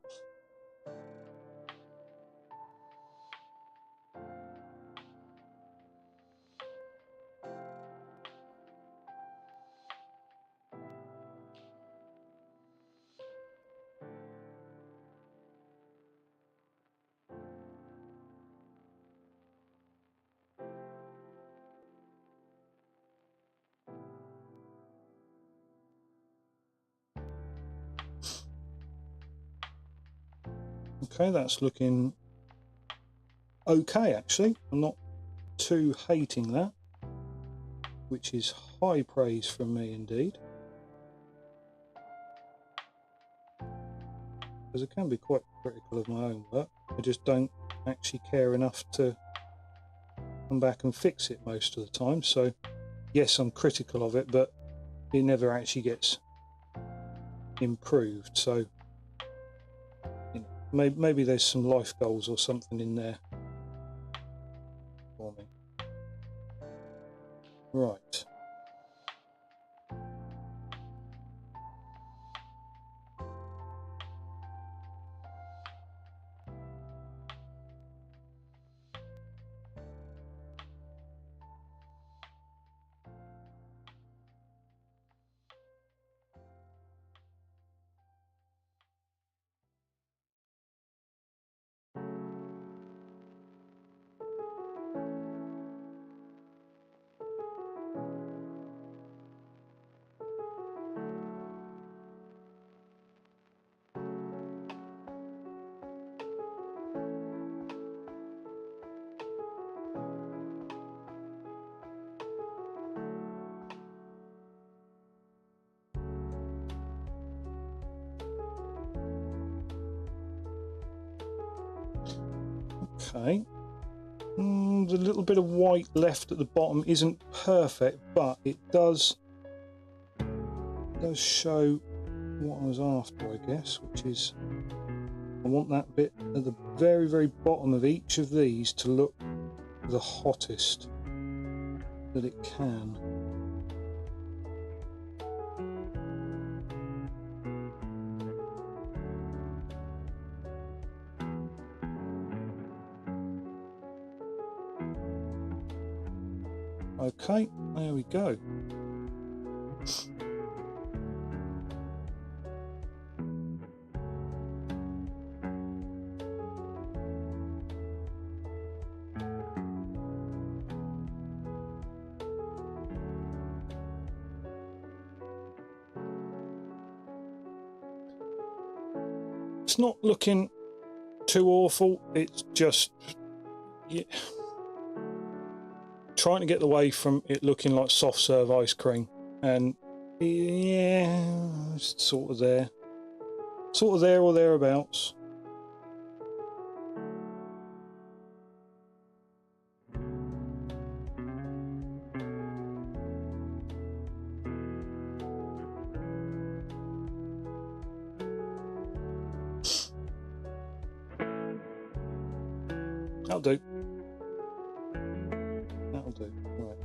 Okay, that's looking okay actually. I'm not too hating that, which is high praise from me indeed. Because I can be quite critical of my own work. I just don't actually care enough to come back and fix it most of the time. So yes, I'm critical of it, but it never actually gets improved. So you know, maybe there's some life goals or something in there for me. Right. Okay. The little bit of white left at the bottom isn't perfect, but it does show what I was after, I guess, which is I want that bit at the very, very bottom of each of these to look the hottest that it can. Okay, there we go. It's not looking too awful. It's just trying to get away from it looking like soft serve ice cream, and yeah, it's sort of there or thereabouts. That'll do. That'll do. Right.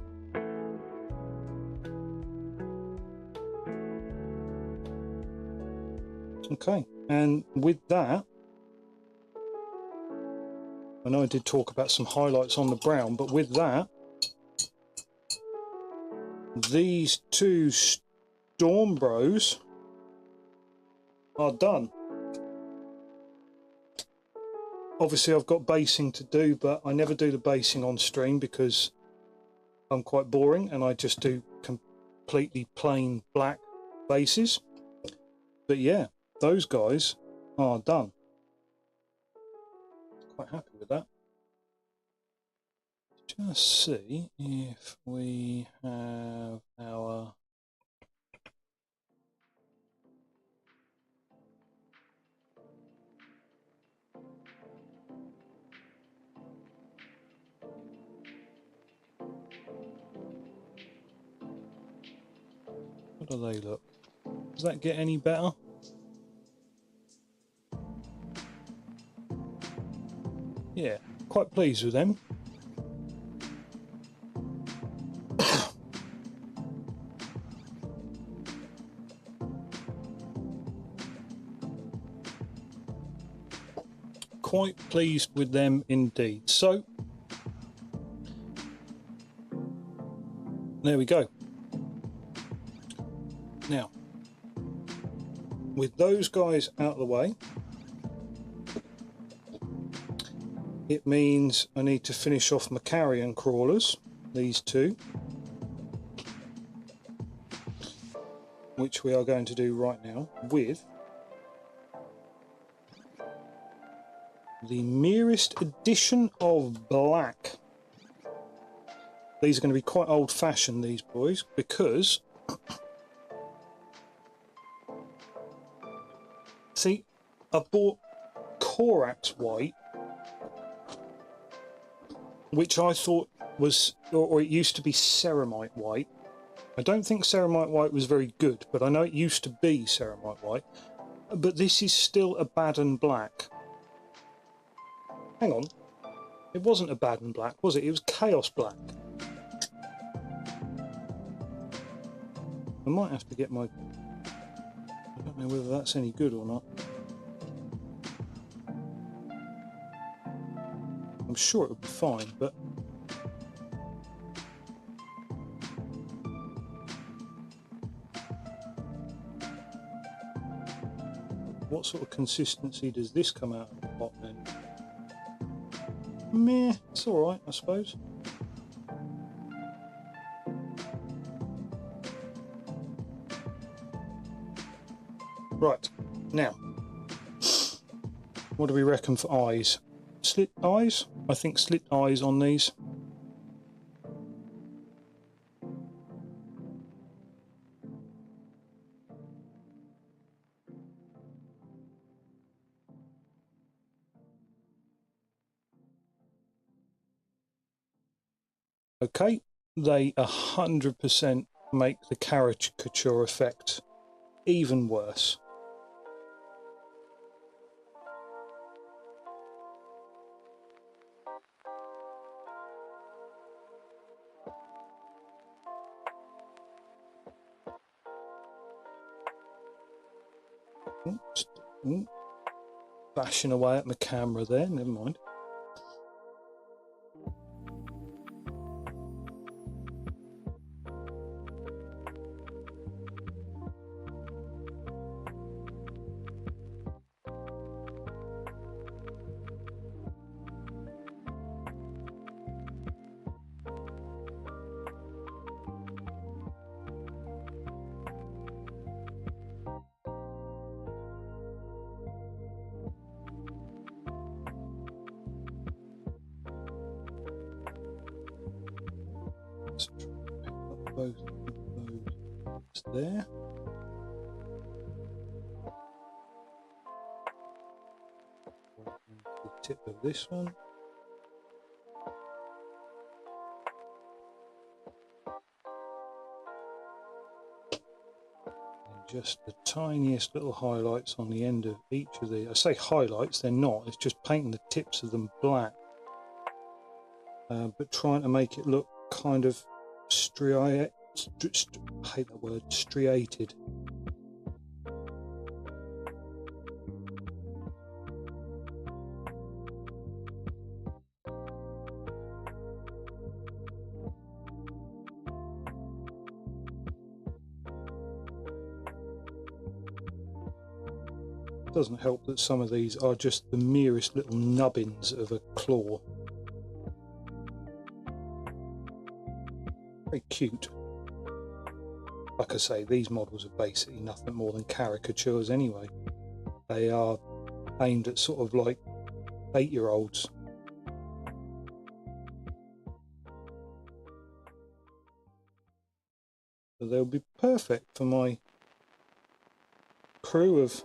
Okay, and with that, I know I did talk about some highlights on the brown, but with that, these two Storm Bros are done. Obviously I've got basing to do, but I never do the basing on stream because I'm quite boring and I just do completely plain black bases. But yeah, those guys are done. Quite happy with that. Just see if we have our How do they look? Does that get any better? Yeah, quite pleased with them. Quite pleased with them indeed. So there we go. Now, with those guys out of the way, it means I need to finish off my carrion crawlers, these two, which we are going to do right now with the merest addition of black. These are going to be quite old-fashioned, these boys, because see, I bought Corax white, which I thought was, or it used to be ceramite white. I don't think ceramite white was very good, but I know it used to be ceramite white. But this is still a Baden black. Hang on, it wasn't a Baden black, was it? It was Chaos black. I might have to get my... I don't know whether that's any good or not. I'm sure it would be fine, but... what sort of consistency does this come out of the pot then? Meh, it's alright, I suppose. Right, now, what do we reckon for eyes? Slit eyes? I think slit eyes on these. Okay, they 100% make the caricature effect even worse. Bashing away at my camera there, never mind. Let's try and pick up both of those there. The tip of this one. And just the tiniest little highlights on the end of each of the... I say highlights, they're not. It's just painting the tips of them black. But trying to make it look kind of I hate that word, striated. Doesn't help that some of these are just the merest little nubbins of a claw. Very cute. Like I say, these models are basically nothing more than caricatures anyway. They are aimed at sort of like 8-year-olds. So they'll be perfect for my crew of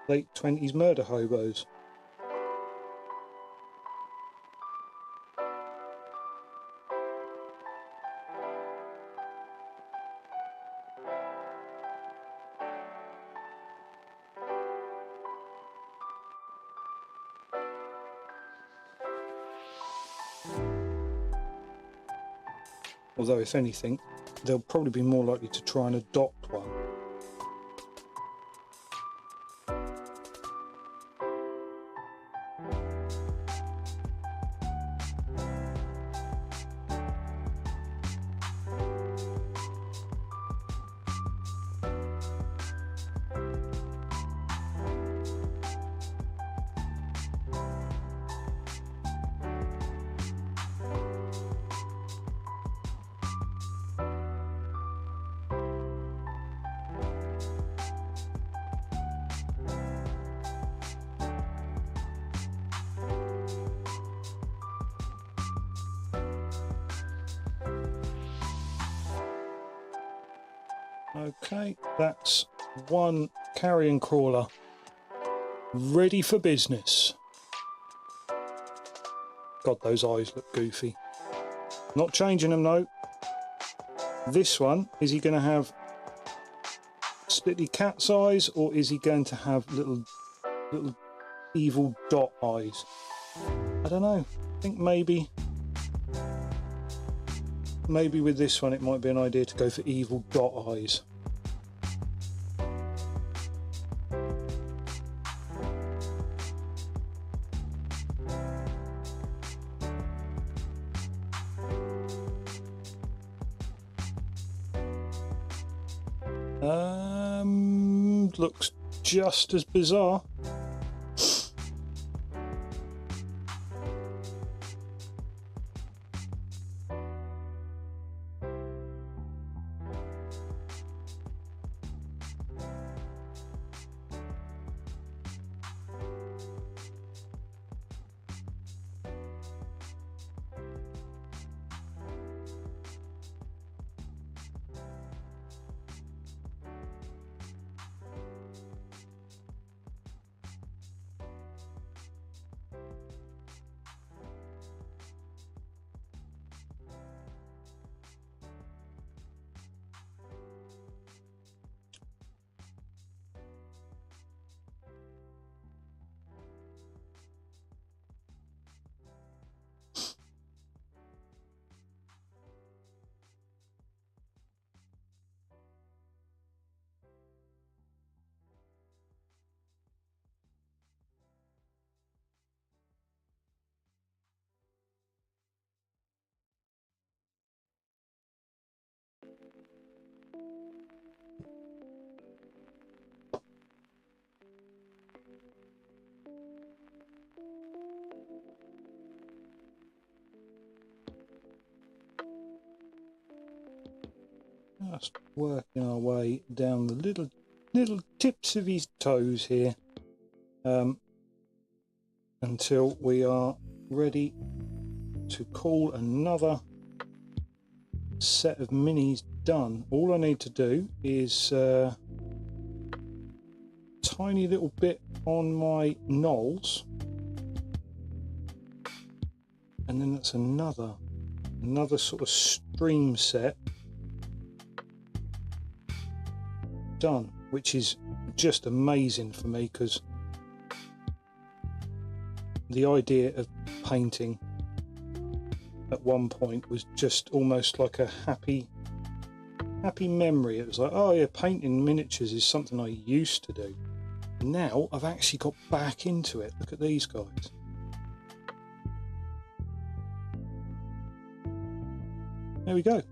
late 20s murder hobos. Although, if anything, they'll probably be more likely to try and adopt one. Okay, that's one carrion crawler ready for business. God, those eyes look goofy. Not changing them though. This one, is he going to have splitty cat's eyes, or is he going to have little evil dot eyes? I don't know. I think maybe with this one it might be an idea to go for evil dot eyes. Looks just as bizarre. Just working our way down the little tips of his toes here, until we are ready to call another set of minis done. All I need to do is tiny little bit on my knolls, and then that's another sort of stream set done, which is just amazing for me, because the idea of painting at one point was just almost like a happy memory. It was like, oh yeah, painting miniatures is something I used to do. Now I've actually got back into it. Look at these guys. There we go.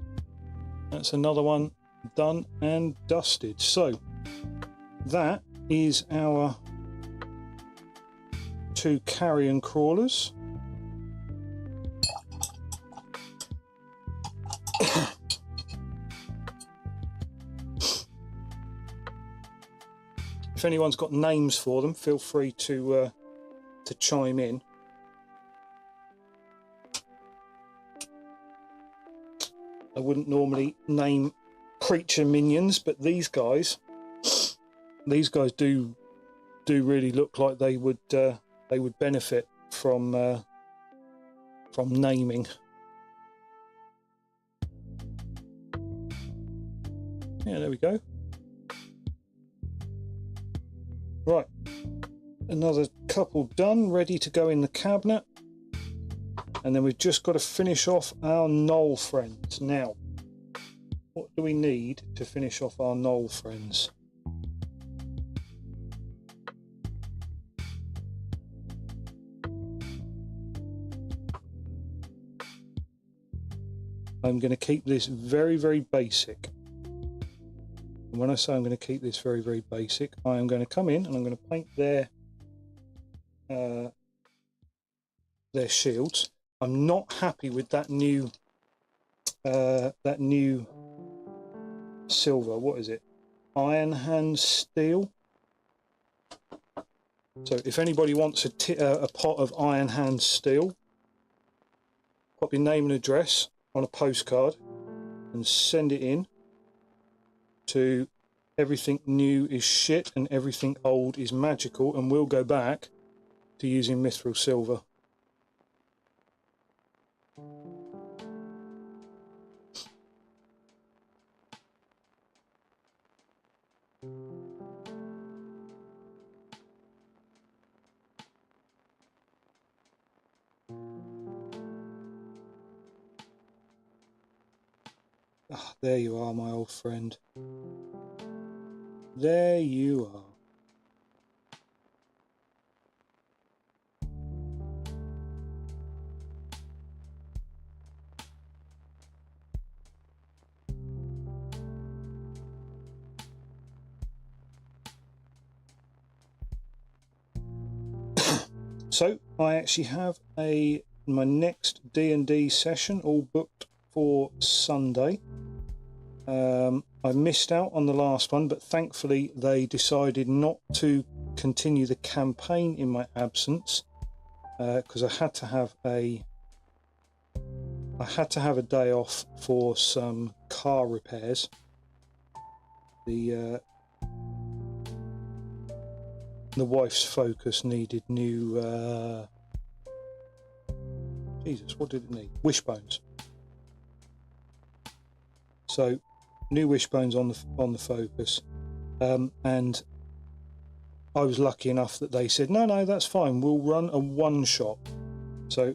That's another one done and dusted. So that is our 2 carrion crawlers. If anyone's got names for them, feel free to chime in. I wouldn't normally name creature minions, but these guys do really look like they would benefit from naming. Yeah, there we go. Right, another couple done, ready to go in the cabinet. And then we've just got to finish off our Knoll friends. Now, what do we need to finish off our Knoll friends? I'm going to keep this very, very basic. And when I say I'm going to keep this very, very basic, I am going to come in and I'm going to paint their shields. I'm not happy with that new silver. What is it? Iron Hand Steel. So if anybody wants a pot of Iron Hand Steel, pop your name and address on a postcard and send it in to everything new is shit and everything old is magical, and we'll go back to using Mithril Silver. Ah, there you are, my old friend. There you are. So I actually have my next D&D session all booked for Sunday. I missed out on the last one, but thankfully they decided not to continue the campaign in my absence, because I had to have a day off for some car repairs. The wife's Focus needed new Jesus, what did it need? Wishbones. So new wishbones on the Focus, and I was lucky enough that they said no, that's fine, we'll run a one shot. So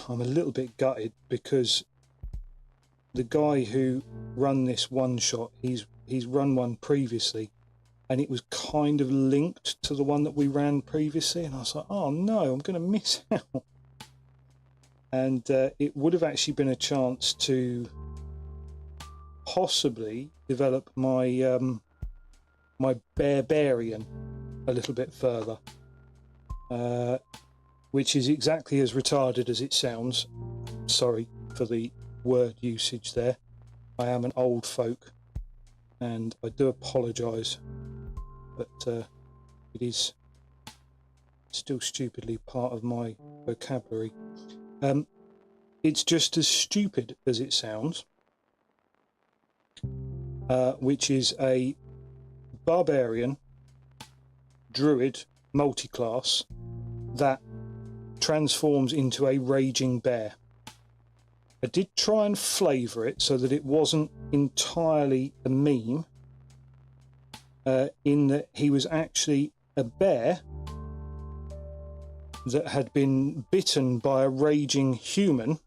I'm a little bit gutted, because the guy who run this one shot, he's run one previously, and it was kind of linked to the one that we ran previously, and I was like, oh no, I'm going to miss out. And it would have actually been a chance to possibly develop my my barbarian a little bit further, which is exactly as retarded as it sounds. Sorry for the word usage there. I am an old folk, and I do apologise, but it is still stupidly part of my vocabulary. It's just as stupid as it sounds, which is a barbarian druid multi-class that transforms into a raging bear. I did try and flavour it so that it wasn't entirely a meme, in that he was actually a bear that had been bitten by a raging human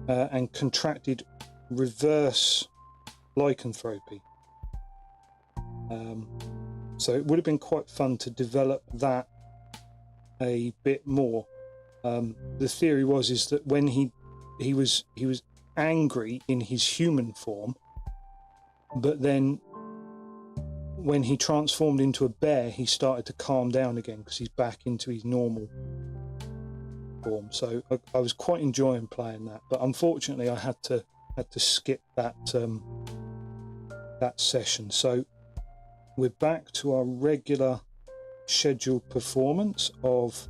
and contracted reverse lycanthropy. So it would have been quite fun to develop that a bit more. The theory is that when he was angry in his human form, but then when he transformed into a bear, he started to calm down again because he's back into his normal form. So I was quite enjoying playing that, but unfortunately I had to skip that that session. So we're back to our regular scheduled performance of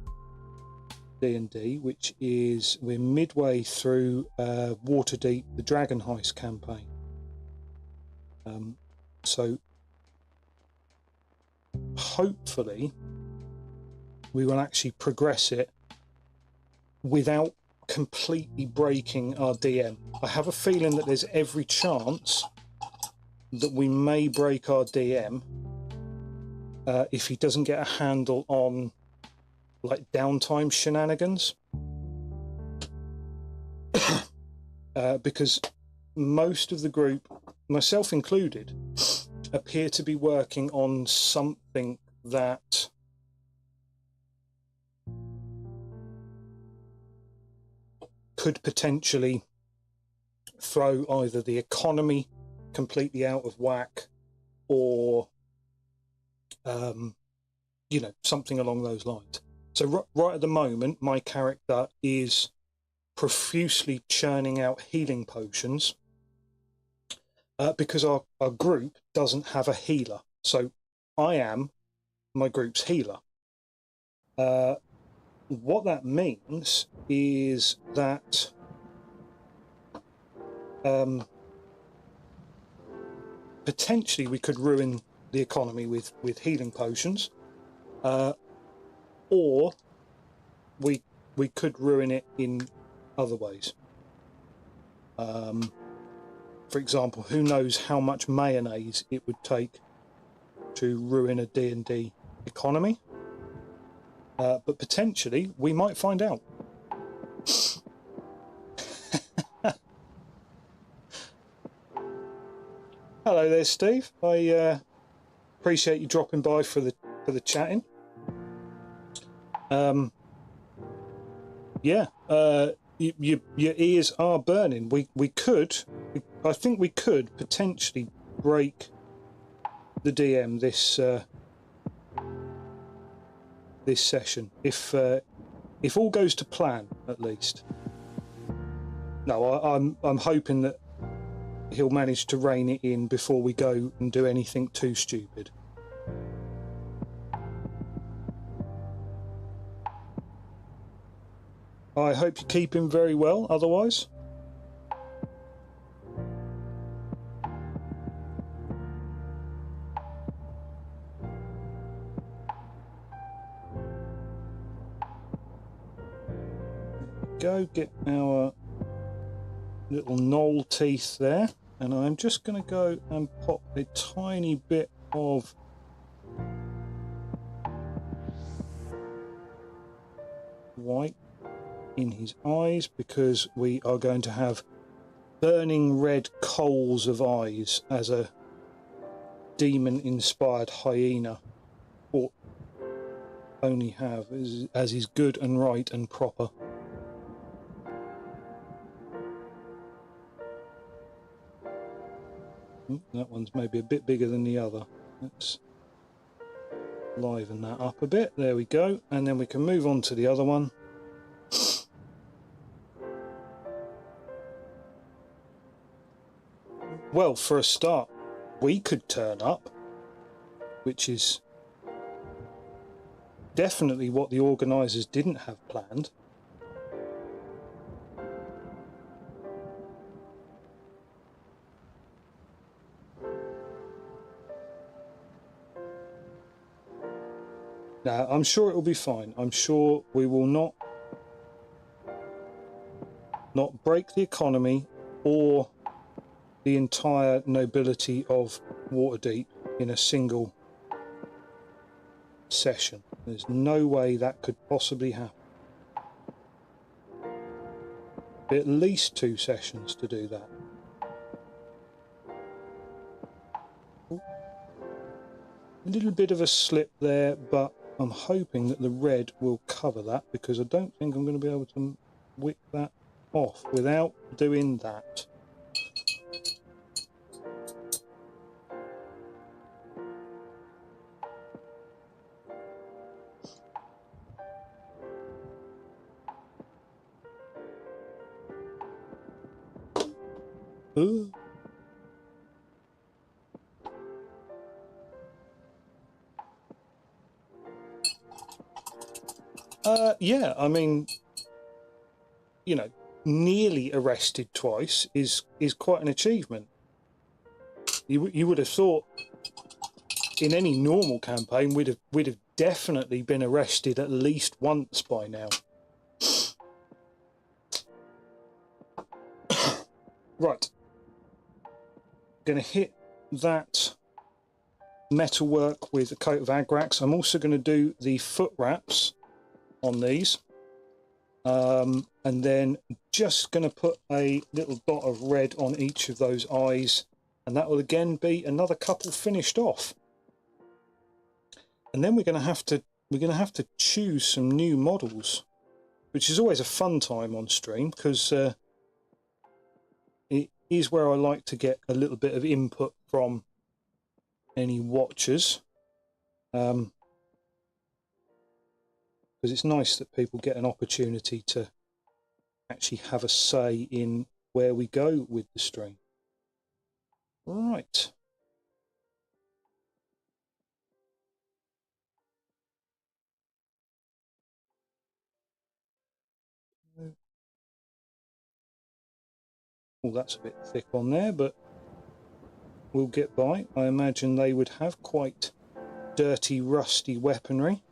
D&D, which is we're midway through Waterdeep, the Dragon Heist campaign. So hopefully we will actually progress it without completely breaking our DM. I have a feeling that there's every chance that we may break our DM if he doesn't get a handle on like downtime shenanigans. Because most of the group, myself included, appear to be working on something that could potentially throw either the economy completely out of whack or you know, something along those lines. So right at the moment, my character is profusely churning out healing potions because our group doesn't have a healer. So I am my group's healer. What that means is that potentially we could ruin the economy with healing potions, or we could ruin it in other ways. For example, who knows how much mayonnaise it would take to ruin a D&D economy, but potentially we might find out. Hello there, Steve. I appreciate you dropping by for the chatting. Yeah, your ears are burning. I think we could potentially break the DM this session if all goes to plan, at least. No, I'm hoping that he'll manage to rein it in before we go and do anything too stupid. I hope you keep him very well, otherwise. Go get our little knoll teeth there, and I'm just going to go and pop a tiny bit of white in his eyes, because we are going to have burning red coals of eyes as a demon-inspired hyena ought only have, as is good and right and proper. That one's maybe a bit bigger than the other. Let's liven that up a bit. There we go. And then we can move on to the other one. Well, for a start, we could turn up, which is definitely what the organisers didn't have planned. Now, I'm sure it will be fine. I'm sure we will not break the economy or the entire nobility of Waterdeep in a single session. There's no way that could possibly happen. Be at least 2 sessions to do that. Ooh. A little bit of a slip there, but I'm hoping that the red will cover that, because I don't think I'm going to be able to wick that off without doing that. Ooh. Yeah, I mean, you know, nearly arrested twice is quite an achievement. You would have thought in any normal campaign we'd have definitely been arrested at least once by now. Right, going to hit that metalwork with a coat of Agrax. I'm also going to do the foot wraps on these. And then just going to put a little dot of red on each of those eyes, and that will again be another couple finished off. And then we're going to have to choose some new models, which is always a fun time on stream, because it is where I like to get a little bit of input from any watchers, because it's nice that people get an opportunity to actually have a say in where we go with the stream. Right. Oh, that's a bit thick on there, but we'll get by. I imagine they would have quite dirty, rusty weaponry.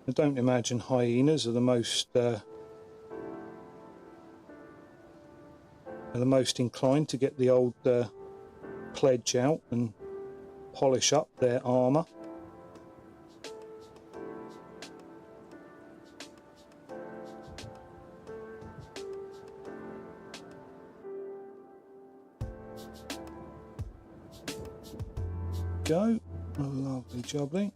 I don't imagine hyenas are the most inclined to get the old pledge out and polish up their armour. Go, oh, lovely jubbly.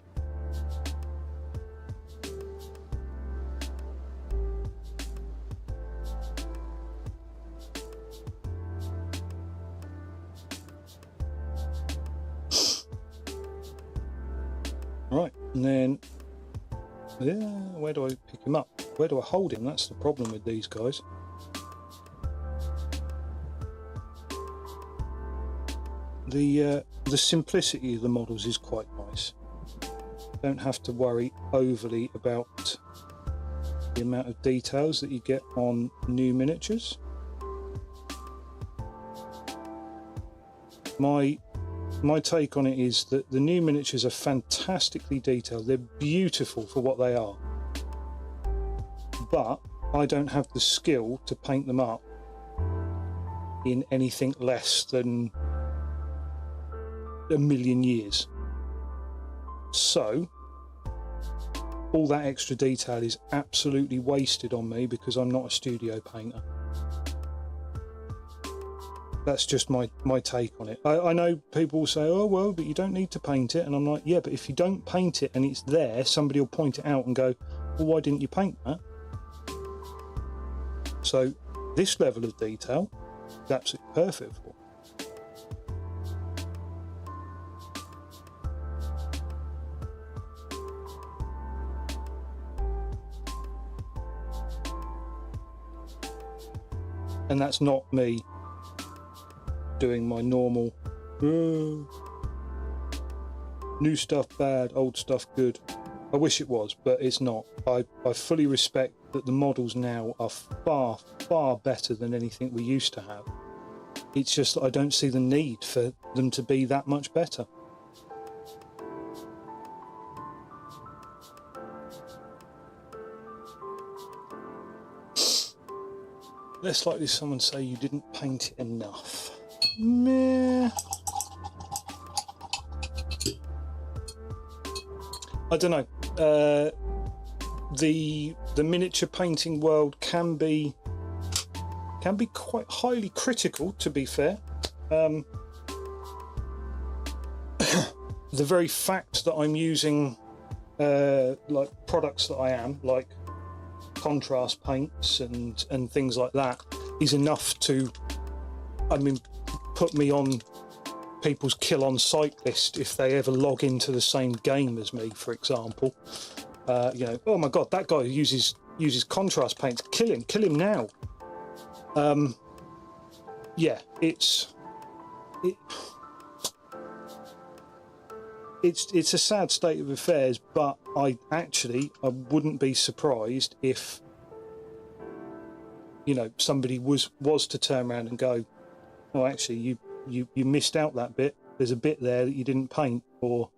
Right, and then, yeah, where do I pick him up? Where do I hold him? That's the problem with these guys. The simplicity of the models is quite nice. Don't have to worry overly about the amount of details that you get on new miniatures. My take on it is that the new miniatures are fantastically detailed. They're beautiful for what they are, but I don't have the skill to paint them up in anything less than a million years. So all that extra detail is absolutely wasted on me because I'm not a studio painter. That's just my take on it. I know people will say, oh well, but you don't need to paint it, and I'm like, yeah, but if you don't paint it and it's there, somebody will point it out and go, well, why didn't you paint that? So this level of detail is absolutely perfect for. And that's not me doing my normal new stuff bad, old stuff good. I wish it was, but it's not. I fully respect that the models now are far, far better than anything we used to have. It's just that I don't see the need for them to be that much better. Less likely someone say you didn't paint it enough. Meh. I don't know. The miniature painting world can be quite highly critical, to be fair. The very fact that I'm using like products that I am, like contrast paints and things like that, is enough to, I mean, put me on people's kill on sight list if they ever log into the same game as me, for example. You know, oh my god, that guy uses contrast paints, kill him now. Yeah, it's a sad state of affairs, but I wouldn't be surprised if, you know, somebody was to turn around and go, oh, actually you missed out that bit, there's a bit there that you didn't paint. Or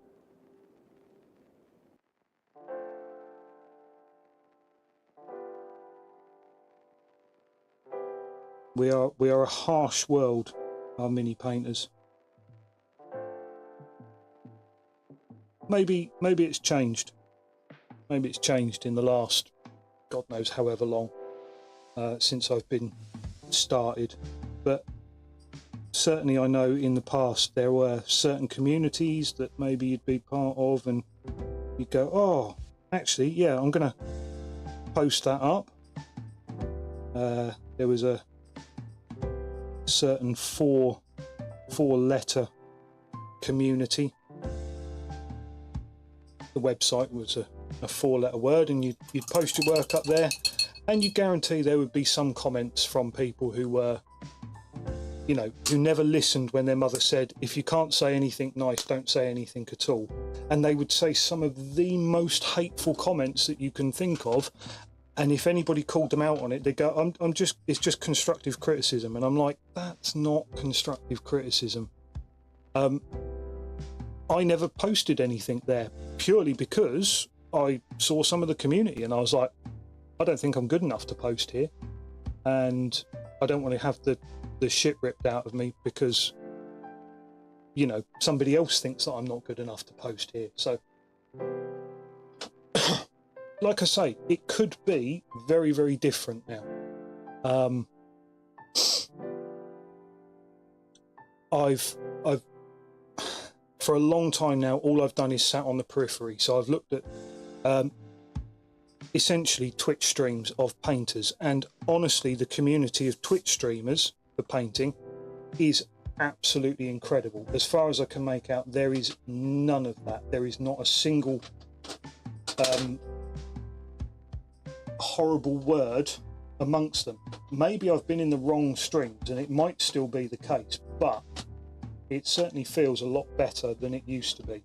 we are a harsh world, our mini painters. Maybe it's changed. maybe it's changed in the last, God knows however long, since I've been started. But certainly I know in the past there were certain communities that maybe you'd be part of and you'd go, oh, actually, yeah, I'm going to post that up. There was a certain four-letter community. The website was a four-letter word, and you'd post your work up there, and you guarantee there would be some comments from people who were, you know, who never listened when their mother said, if you can't say anything nice, don't say anything at all. And they would say some of the most hateful comments that you can think of. And if anybody called them out on it, they go, it's just constructive criticism. And I'm like, that's not constructive criticism. I never posted anything there purely because I saw some of the community and I was like, I don't think I'm good enough to post here. And I don't want to have the shit ripped out of me because, you know, somebody else thinks that I'm not good enough to post here. So, like I say, it could be very, very different now. I've for a long time now, all I've done is sat on the periphery. So I've looked at essentially Twitch streams of painters, and honestly, the community of Twitch streamers for painting is absolutely incredible. As far as I can make out, there is none of that. There is not a single horrible word amongst them. Maybe I've been in the wrong streams and it might still be the case, but it certainly feels a lot better than it used to be.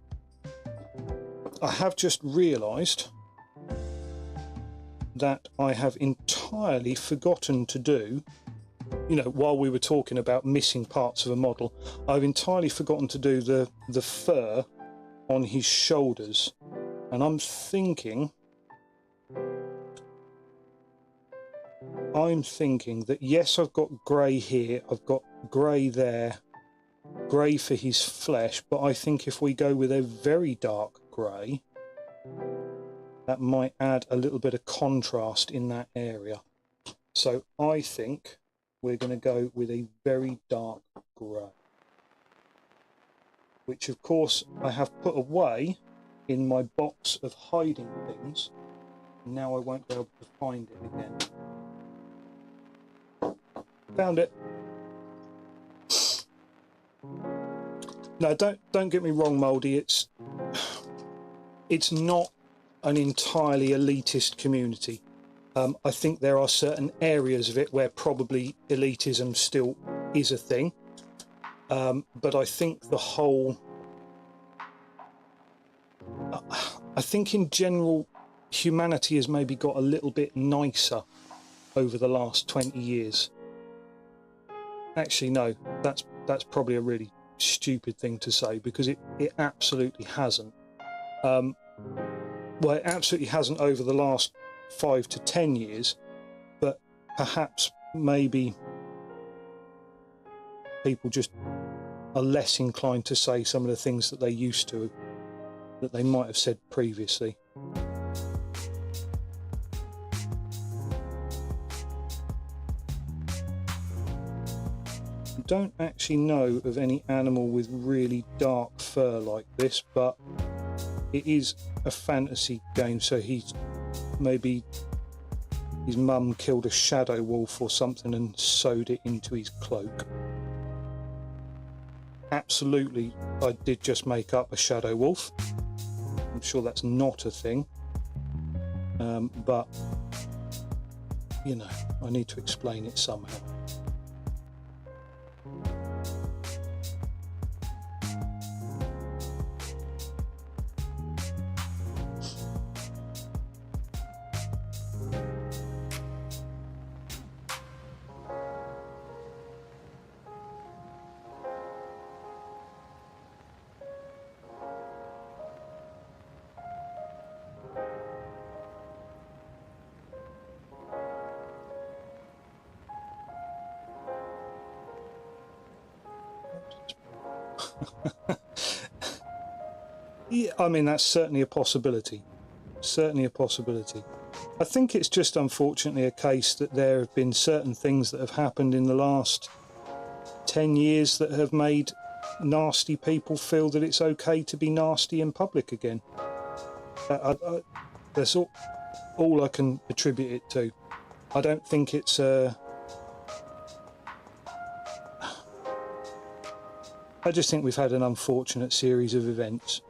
I have just realised that I have entirely forgotten to do, you know, while we were talking about missing parts of a model, I've entirely forgotten to do the fur on his shoulders. And I'm thinking that yes, I've got grey here, I've got grey there, grey for his flesh, but I think if we go with a very dark grey, that might add a little bit of contrast in that area. So I think we're going to go with a very dark grey, which of course I have put away in my box of hiding things. Now I won't be able to find it again. Found it. No, don't get me wrong, Mouldy. It's not an entirely elitist community. I think there are certain areas of it where probably elitism still is a thing. But I think the whole... I think in general, humanity has maybe got a little bit nicer over the last 20 years. Actually, no, that's probably a really stupid thing to say, because it absolutely hasn't. Well, it absolutely hasn't over the last 5 to 10 years, but perhaps maybe people just are less inclined to say some of the things that they used to, that they might have said previously. I don't actually know of any animal with really dark fur like this, but it is a fantasy game, so maybe his mum killed a shadow wolf or something and sewed it into his cloak. Absolutely, I did just make up a shadow wolf. I'm sure that's not a thing, but you know, I need to explain it somehow. Yeah, I mean, that's certainly a possibility. certainly a possibility. I think it's just unfortunately a case that there have been certain things that have happened in the last 10 years that have made nasty people feel that it's okay to be nasty in public again. That's all I can attribute it to. I don't think it's I just think we've had an unfortunate series of events.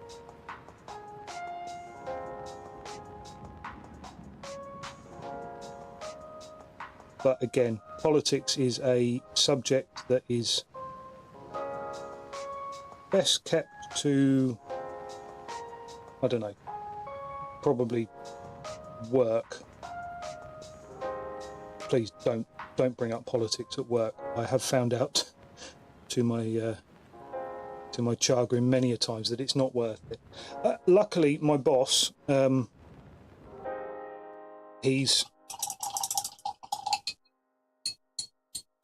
But again, politics is a subject that is best kept to, I don't know, probably work. Please don't bring up politics at work. I have found out to my chagrin many a times that it's not worth it. Luckily, my boss, he's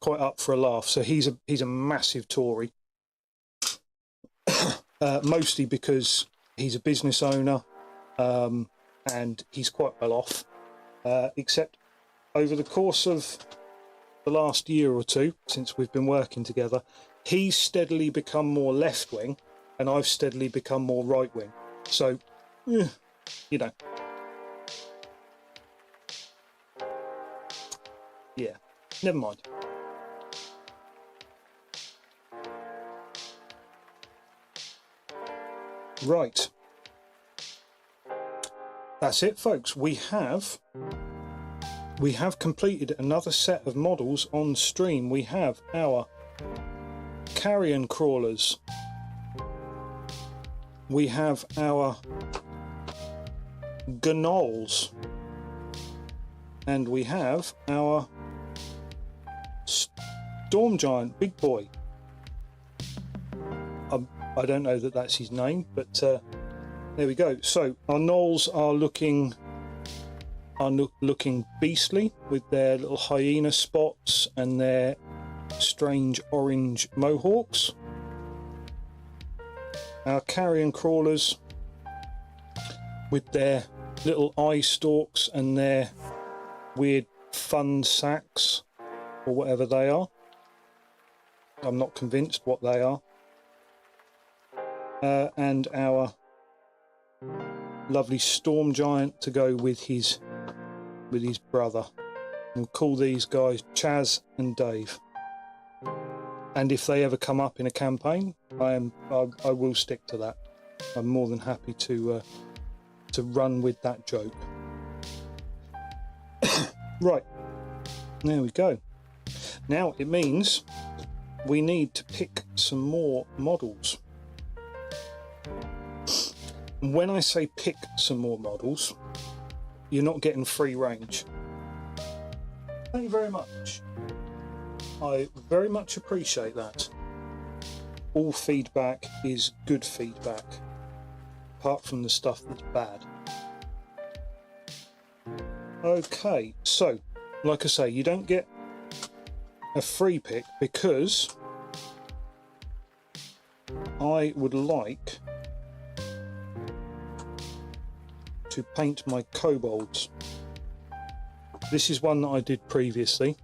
quite up for a laugh. So he's a massive Tory, mostly because he's a business owner, and he's quite well off. Except over the course of the last year or two, since we've been working together, he's steadily become more left-wing, and I've steadily become more right-wing. So, you know, yeah, never mind. Right. That's it, folks. We have completed another set of models on stream. We have our carrion crawlers. We have our gnolls. And we have our storm giant, big boy. I don't know that that's his name, but there we go. So our gnolls are looking beastly with their little hyena spots and their strange orange mohawks. Our carrion crawlers with their little eye stalks and their weird fun sacks, or whatever they are. I'm not convinced what they are. And our lovely storm giant to go with his brother. We'll call these guys Chaz and Dave. And if they ever come up in a campaign, I will stick to that. I'm more than happy to run with that joke. Right, there we go. Now it means we need to pick some more models. When I say pick some more models, you're not getting free range. Thank you very much. I very much appreciate that. All feedback is good feedback, apart from the stuff that's bad. Okay, so, like I say, you don't get a free pick because I would like to paint my kobolds. This is one that I did previously.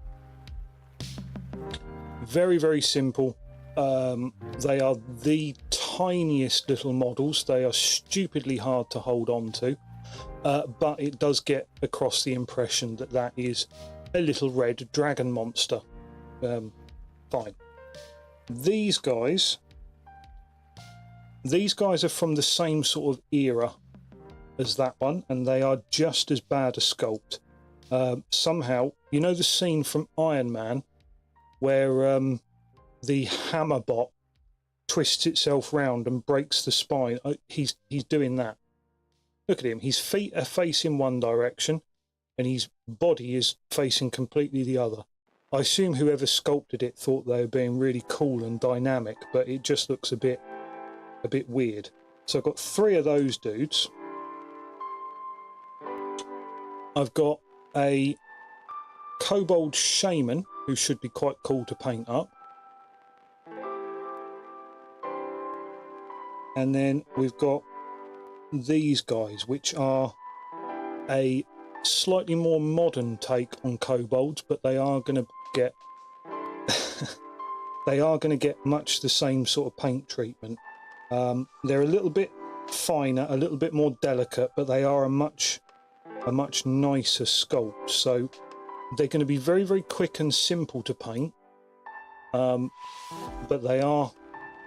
Very, very simple. They are the tiniest little models. They are stupidly hard to hold on to, but it does get across the impression that that is a little red dragon monster. Fine. These guys are from the same sort of era as that one, and they are just as bad a sculpt. Somehow, you know the scene from Iron Man where the hammer bot twists itself round and breaks the spine? He's doing that. Look at him. His feet are facing one direction and his body is facing completely the other. I assume whoever sculpted it thought they were being really cool and dynamic, but it just looks a bit weird. So I've got 3 of those dudes. I've got a kobold shaman who should be quite cool to paint up. And then we've got these guys, which are a slightly more modern take on kobolds, but they are going to get they are going to get much the same sort of paint treatment. They're a little bit finer, a little bit more delicate, but they are a much nicer sculpt. So they're going to be very, very quick and simple to paint, but they are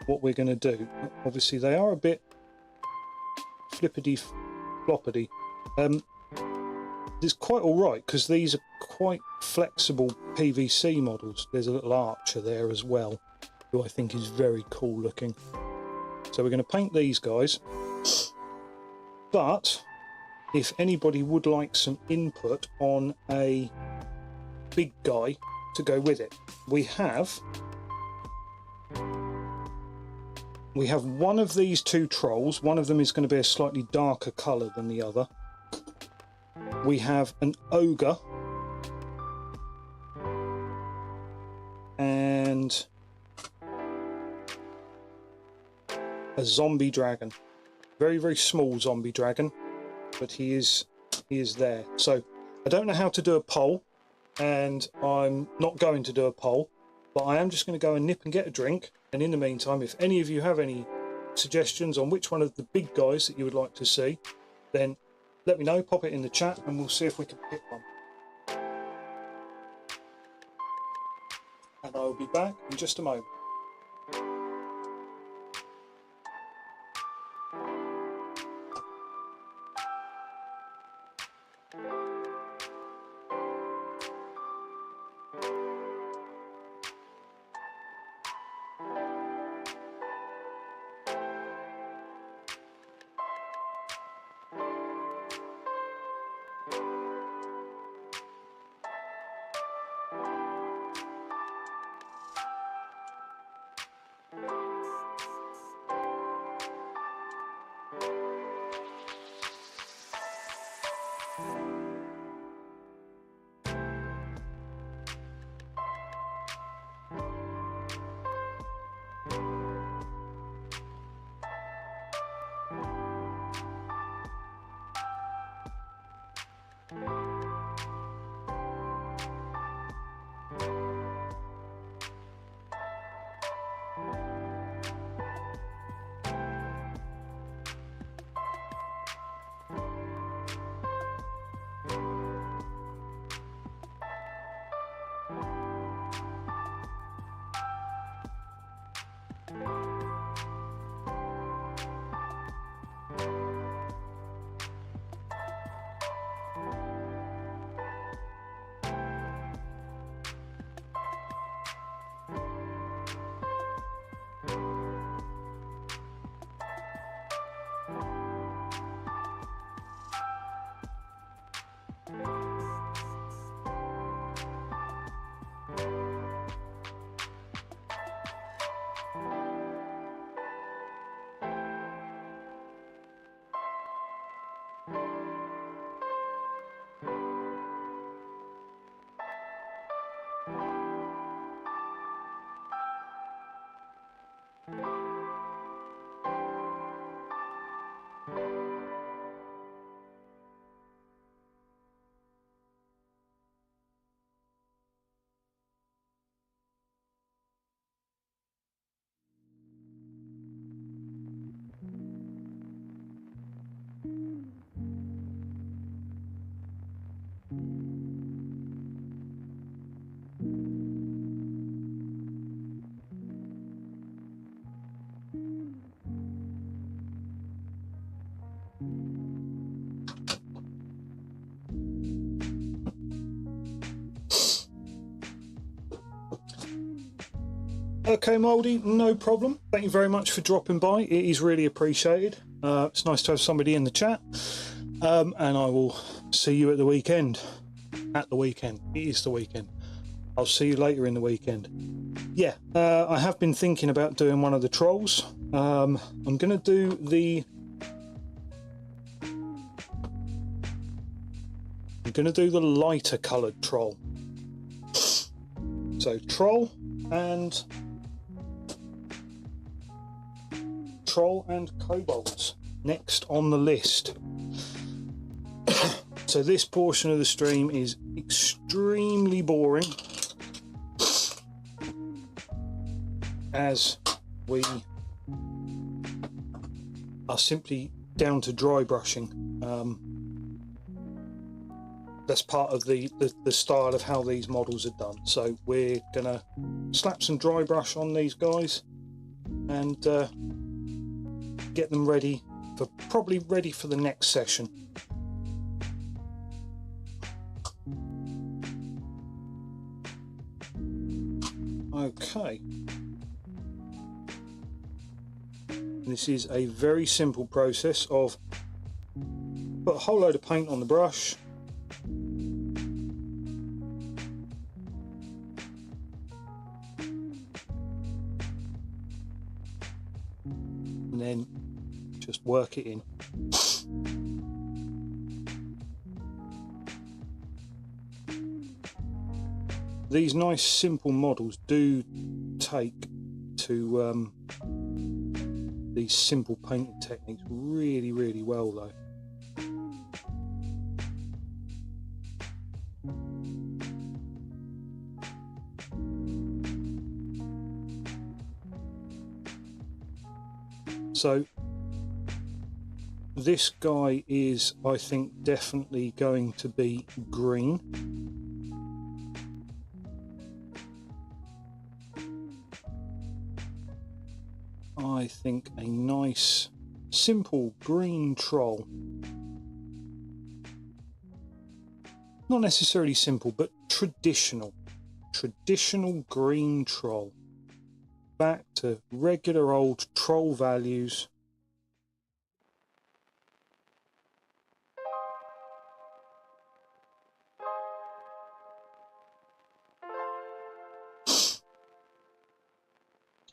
what we're going to do. Obviously, they are a bit flippity floppity. It's quite all right because these are quite flexible PVC models. There's a little archer there as well, who I think is very cool looking. So we're going to paint these guys, but if anybody would like some input on a big guy to go with it, we have one of these two trolls. One of them is going to be a slightly darker colour than the other. We have an ogre and a zombie dragon. Very, very small zombie dragon, but he is there. So I don't know how to do a poll, and I'm not going to do a poll, but I am just going to go and nip and get a drink. And in the meantime, if any of you have any suggestions on which one of the big guys that you would like to see, then let me know, pop it in the chat, and we'll see if we can pick one. And I will be back in just a moment. Okay, Mouldy, no problem. Thank you very much for dropping by. It is really appreciated. It's nice to have somebody in the chat. And I will see you at the weekend. At the weekend. It is the weekend. I'll see you later in the weekend. Yeah, I have been thinking about doing one of the trolls. I'm going to do the... I'm going to do the lighter coloured troll. So, troll and kobolds next on the list. So this portion of the stream is extremely boring, as we are simply down to dry brushing. That's part of the style of how these models are done. So we're gonna slap some dry brush on these guys and get them ready for the next session. Okay. This is a very simple process of put a whole load of paint on the brush, and then just work it in. These nice simple models do take to these simple painting techniques really, really well though. So this guy is, I think, definitely going to be green. I think a nice simple green troll, not necessarily simple but traditional green troll, back to regular old troll values.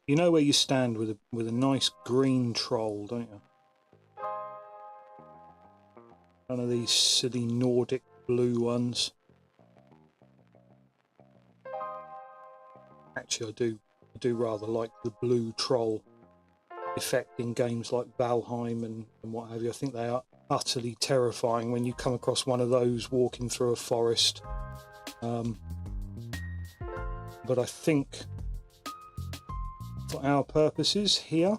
You know where you stand with a nice green troll, don't you? None of these silly Nordic blue ones. Actually, I do rather like the blue troll effect in games like Valheim and what have you. I think they are utterly terrifying when you come across one of those walking through a forest. But I think for our purposes here,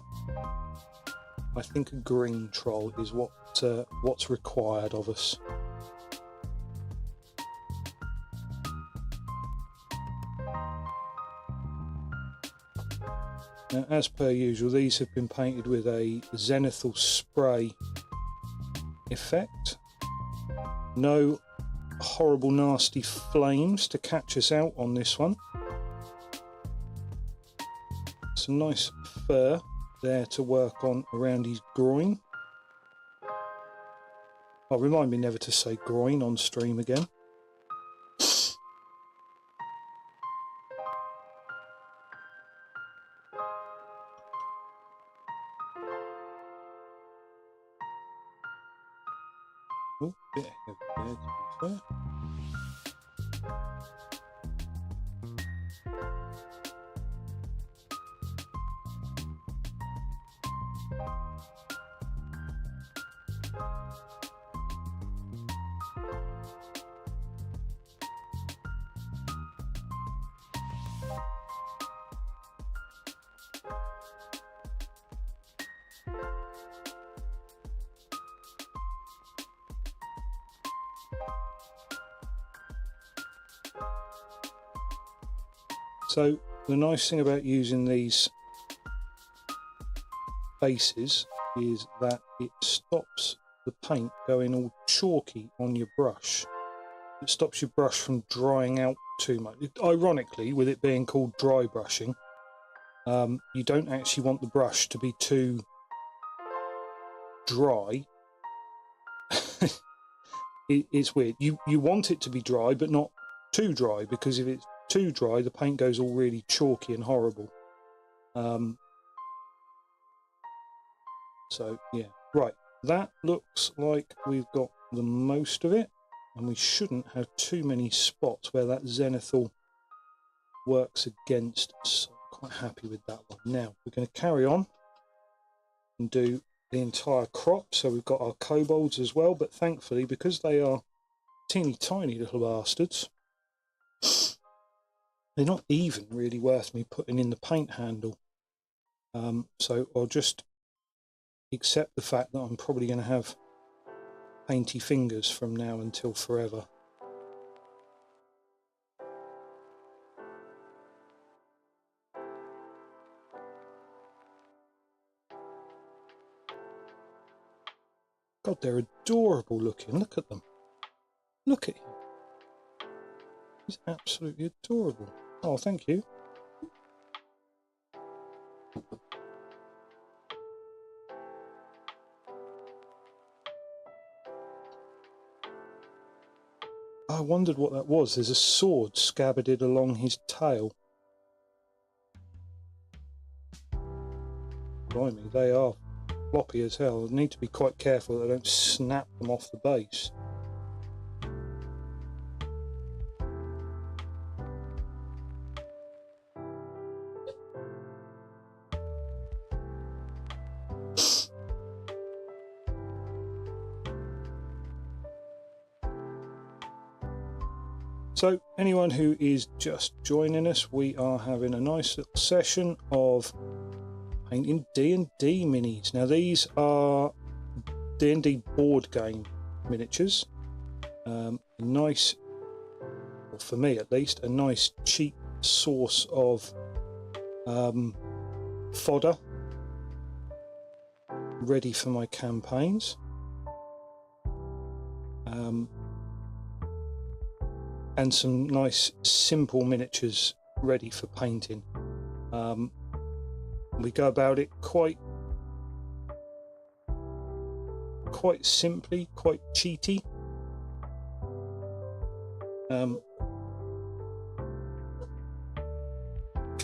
I think a green troll is what's required of us. Now, as per usual, these have been painted with a zenithal spray effect. No horrible nasty flames to catch us out on this one. Some nice fur there to work on around his groin. Oh, remind me never to say groin on stream again. Oh, bit heavy there, to be fair. So the nice thing about using these bases is that it stops the paint going all chalky on your brush. It stops your brush from drying out too much. Ironically, with it being called dry brushing, you don't actually want the brush to be too dry. It's weird. You want it to be dry, but not too dry, because if it's too dry, the paint goes all really chalky and horrible. So yeah, right, that looks like we've got the most of it, and we shouldn't have too many spots where that zenithal works against us. So I'm quite happy with that one. Now we're going to carry on and do the entire crop. So we've got our kobolds as well, but thankfully, because they are teeny tiny little bastards. They're not even really worth me putting in the paint handle. So I'll just accept the fact that I'm probably going to have painty fingers from now until forever. God, they're adorable looking. Look at them. Look at him. He's absolutely adorable. Oh, thank you. I wondered what that was. There's a sword scabbarded along his tail. Blimey, they are floppy as hell. I need to be quite careful that I don't snap them off the base. So anyone who is just joining us, we are having a nice little session of painting D&D minis. Now these are D&D board game miniatures. Nice, well, for me at least, a nice cheap source of fodder ready for my campaigns. And some nice simple miniatures ready for painting. We go about it quite simply, quite cheaty.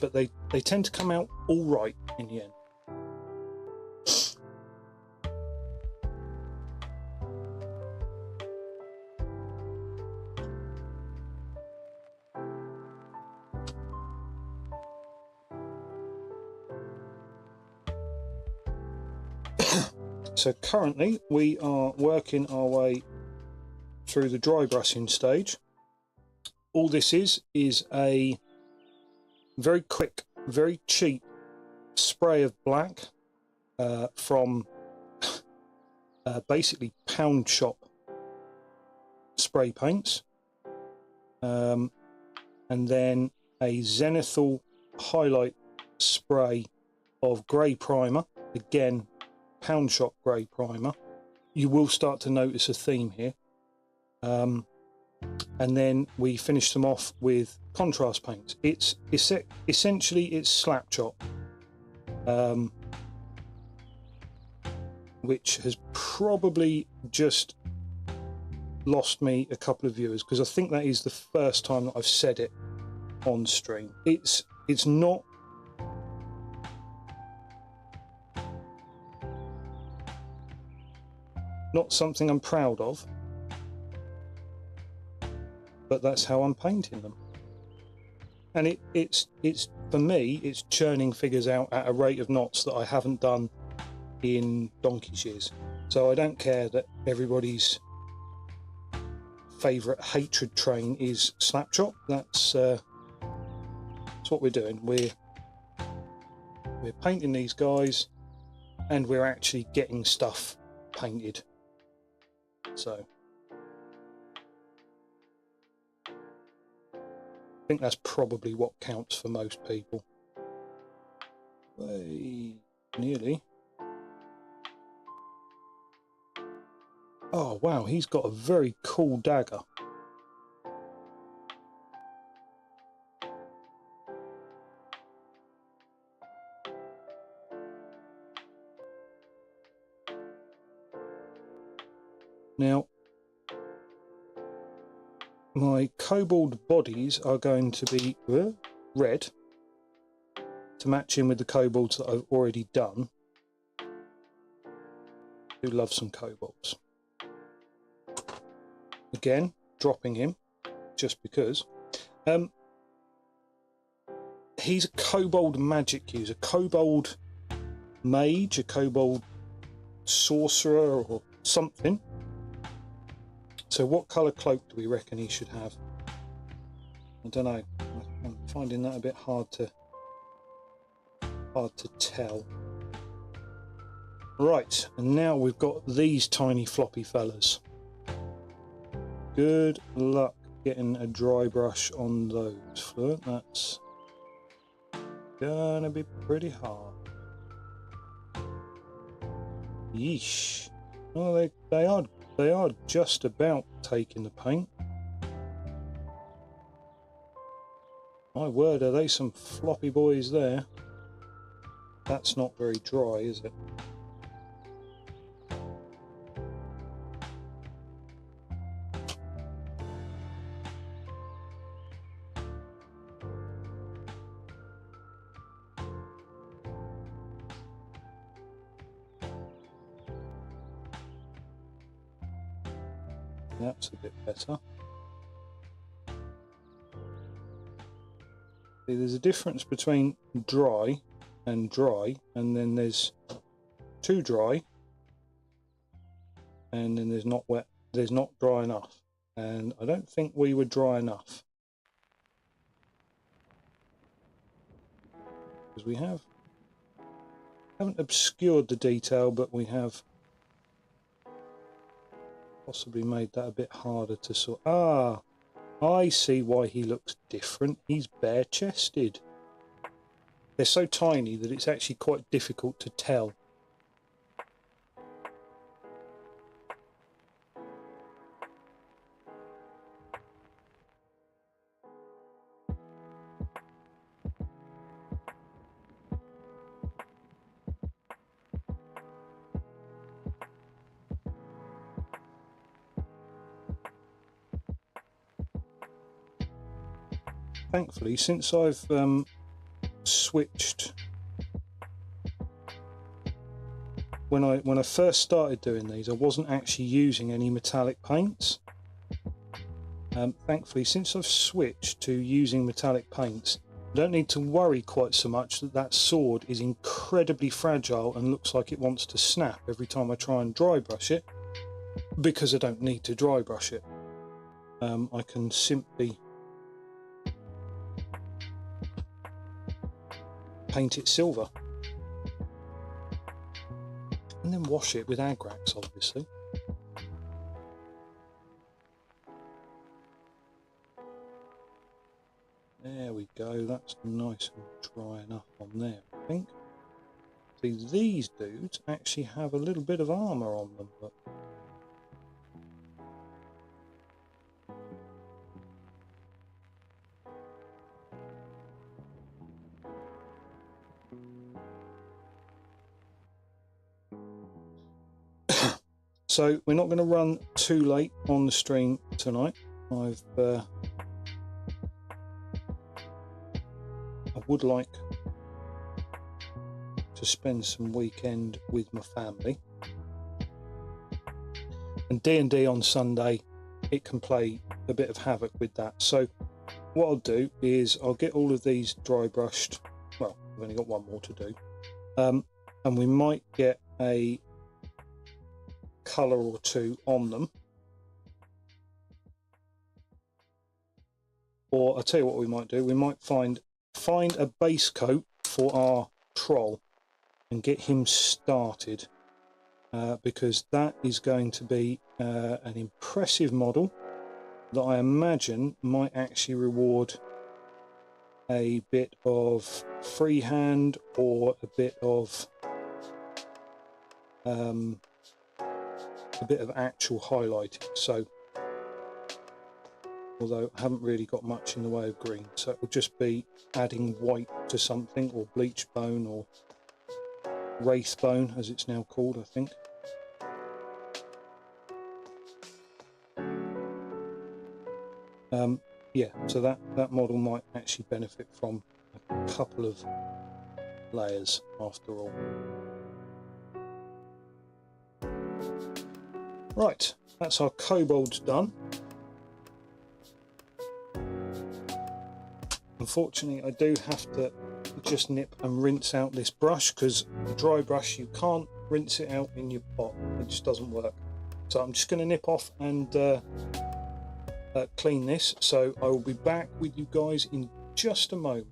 But they tend to come out all right in the end. So currently we are working our way through the dry brushing stage. All this is a very quick, very cheap spray of black from basically pound shop spray paints, and then a zenithal highlight spray of grey primer, again pound shop grey primer. You will start to notice a theme here, and then we finish them off with contrast paints. It's essentially it's slap chop, which has probably just lost me a couple of viewers, because I think that is the first time that I've said it on stream. It's not something I'm proud of, but that's how I'm painting them. And it's for me, it's churning figures out at a rate of knots that I haven't done in donkey's years. So I don't care that everybody's favourite hatred train is Slapchop. That's what we're doing. We're painting these guys, and we're actually getting stuff painted. So I think that's probably what counts for most people. Nearly. Oh wow, he's got a very cool dagger. Now, my kobold bodies are going to be red to match in with the kobolds that I've already done. I do love some kobolds. Again, dropping him just because. He's a kobold magic user, kobold mage, a kobold sorcerer or something. So So what colour cloak do we reckon he should have? I don't know. I'm finding that a bit hard to tell. Right, and now we've got these tiny floppy fellas. Good luck getting a dry brush on those, Fluent. That's gonna be pretty hard. Yeesh. Well, they are just about taking the paint. My word, are they some floppy boys there? That's not very dry, is it? That's a bit better. See, there's a difference between dry, and then there's too dry, and then there's not wet. There's not dry enough, and I don't think we were dry enough, because we haven't obscured the detail, but we have possibly made that a bit harder to sort. Ah, I see why he looks different. He's bare-chested. They're so tiny that it's actually quite difficult to tell. Thankfully, since I've switched, when I first started doing these, I wasn't actually using any metallic paints. Thankfully, since I've switched to using metallic paints, I don't need to worry quite so much that sword is incredibly fragile and looks like it wants to snap every time I try and dry brush it, because I don't need to dry brush it. I can simply paint it silver and then wash it with Agrax, obviously. There we go, that's nice and dry enough on there, I think. See, these dudes actually have a little bit of armour on them, but so we're not going to run too late on the stream tonight. I would like to spend some weekend with my family, and D&D on Sunday, it can play a bit of havoc with that. So what I'll do is I'll get all of these dry brushed. Well, I've only got one more to do, and we might get a colour or two on them, or I'll tell you what we might do. We might find a base coat for our troll and get him started, because that is going to be an impressive model that I imagine might actually reward a bit of freehand or a bit of actual highlighting. So, although I haven't really got much in the way of green, so it will just be adding white to something, or bleached bone, or wraith bone as it's now called, I think. Yeah, so that model might actually benefit from a couple of layers after all. Right, that's our kobolds done. Unfortunately, I do have to just nip and rinse out this brush, because a dry brush, you can't rinse it out in your pot. It just doesn't work. So I'm just going to nip off and clean this. So I will be back with you guys in just a moment.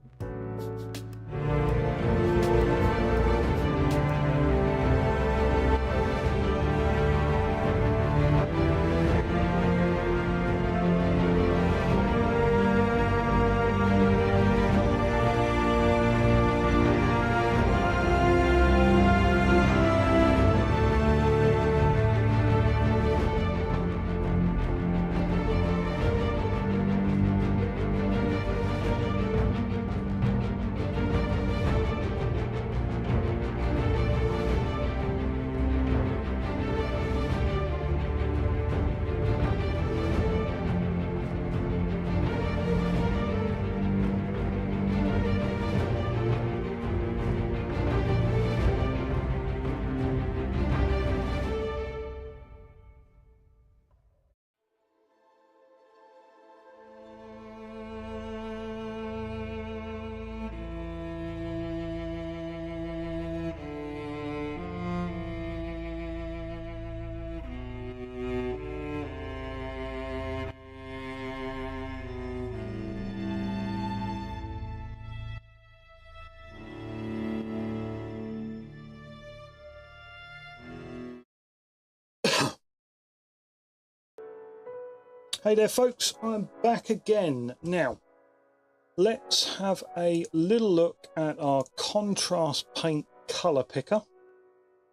Hey there folks, I'm back again. Now, let's have a little look at our contrast paint colour picker.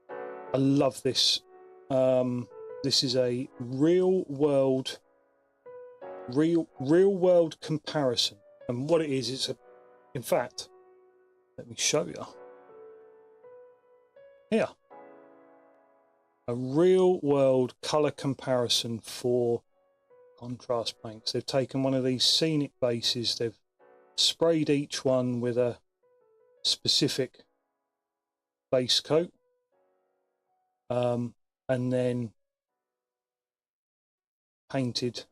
I love this. This is a real world comparison. And what it is, in fact, let me show you. Here. A real world colour comparison for contrast paints. They've taken one of these scenic bases, they've sprayed each one with a specific base coat, and then painted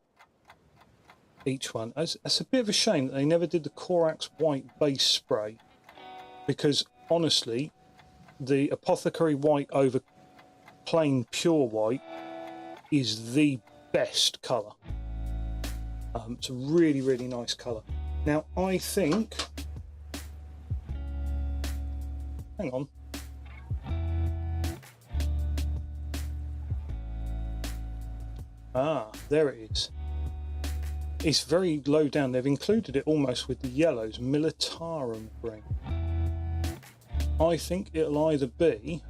each one. It's a bit of a shame that they never did the Corax white base spray, because honestly the Apothecary white over plain pure white is the best colour. It's a really, really nice colour. Now, I think... Hang on. Ah, there it is. It's very low down. They've included it almost with the yellows, Militarum green. I think it'll either be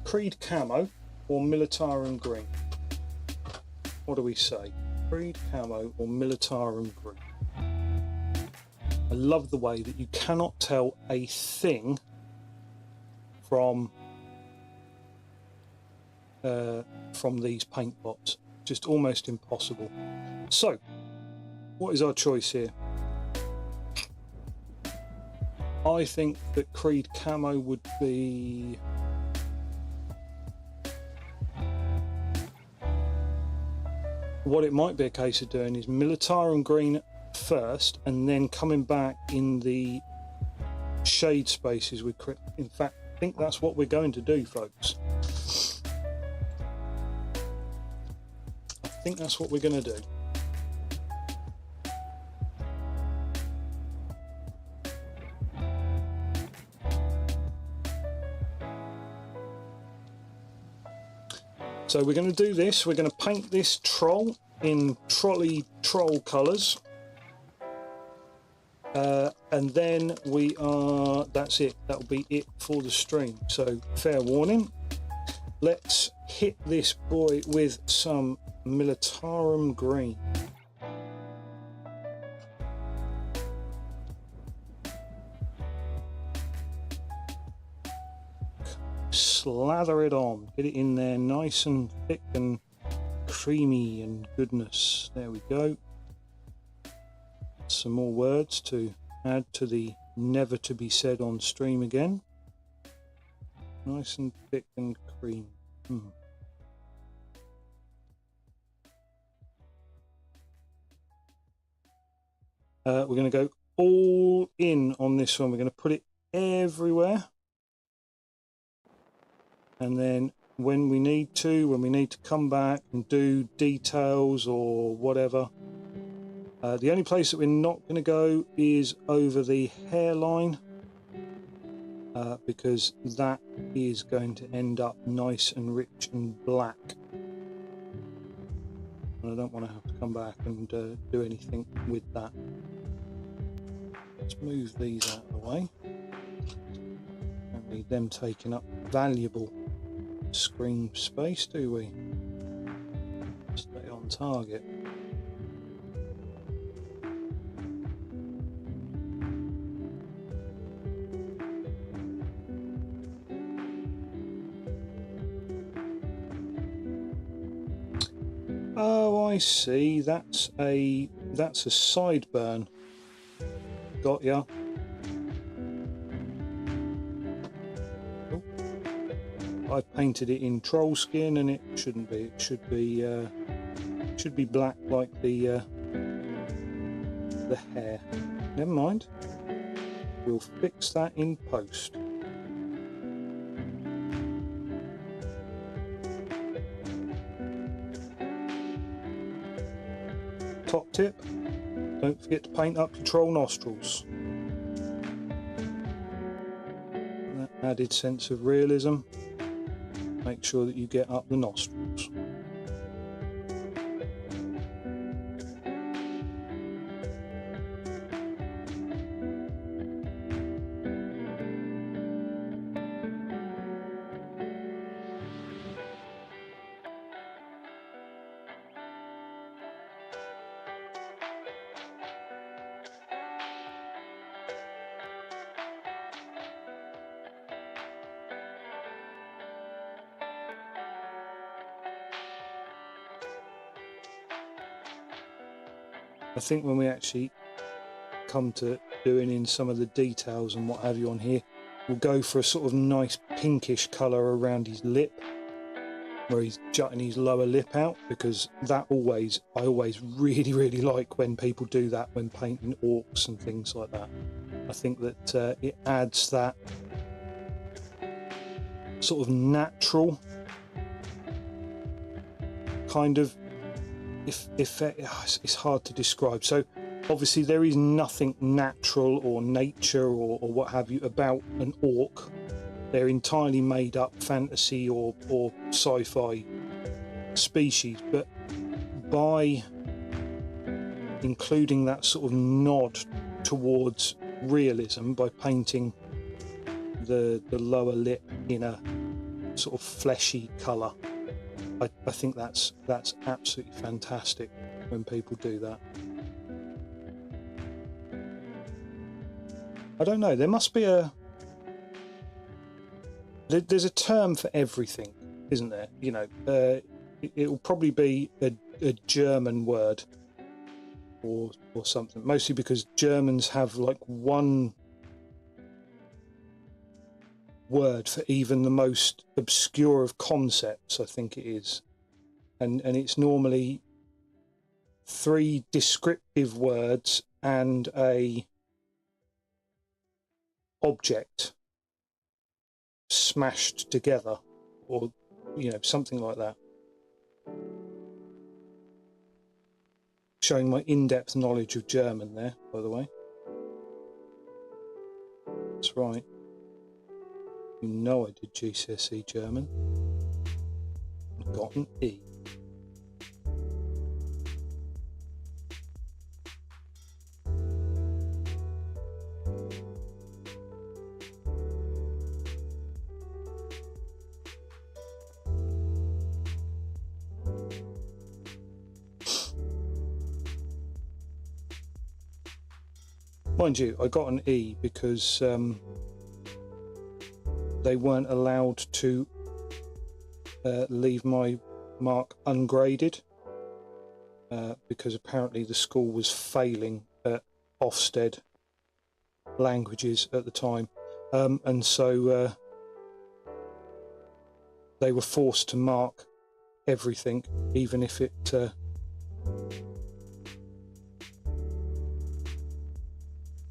Creed Camo or Militarum green. What do we say? Creed Camo or Militarum green. I love the way that you cannot tell a thing from these paint pots. Just almost impossible. So, what is our choice here? I think that Creed Camo would be... What it might be a case of doing is Militarum green first and then coming back in the shade spaces with... In fact, I think that's what we're going to do, folks. I think that's what we're going to do. So we're going to do this. We're going to paint this troll in trolley troll colours. And then that's it. That'll be it for the stream. So fair warning. Let's hit this boy with some Militarum green. Slather it on, get it in there nice and thick and creamy and goodness. There we go. Some more words to add to the never to be said on stream again. Nice and thick and creamy. We're going to go all in on this one. We're going to put it everywhere. And then when we need to come back and do details or whatever. The only place that we're not going to go is over the hairline, because that is going to end up nice and rich and black. And I don't want to have to come back and do anything with that. Let's move these out of the way. Don't need them taking up valuable screen space, do we? Stay on target. Oh, I see. That's a sideburn. Got ya. Oh. I've painted it in troll skin, and it shouldn't be. It should be black like the hair. Never mind. We'll fix that in post. Top tip, don't forget to paint up your troll nostrils. That added sense of realism. Make sure that you get up the nostrils. I think when we actually come to doing in some of the details and what have you on here, we'll go for a sort of nice pinkish colour around his lip, where he's jutting his lower lip out, because that I always really like when people do that when painting orcs and things like that. I think that it adds that sort of natural kind of effect. It's hard to describe. So obviously there is nothing natural or nature or what have you about an orc. They're entirely made up fantasy or sci-fi species, but by including that sort of nod towards realism, by painting the lower lip in a sort of fleshy colour, I think that's absolutely fantastic when people do that. I don't know, there must be there's a term for everything, isn't there? You know, it'll probably be a German word or something, mostly because Germans have like one word for even the most obscure of concepts, I think it is, and it's normally 3 descriptive words and a object smashed together, or you know, something like that. Showing my in-depth knowledge of German there, by the way. That's right. You know I did GCSE German. I got an E. Mind you, I got an E because they weren't allowed to leave my mark ungraded, because apparently the school was failing at Ofsted languages at the time, and so they were forced to mark everything, even if it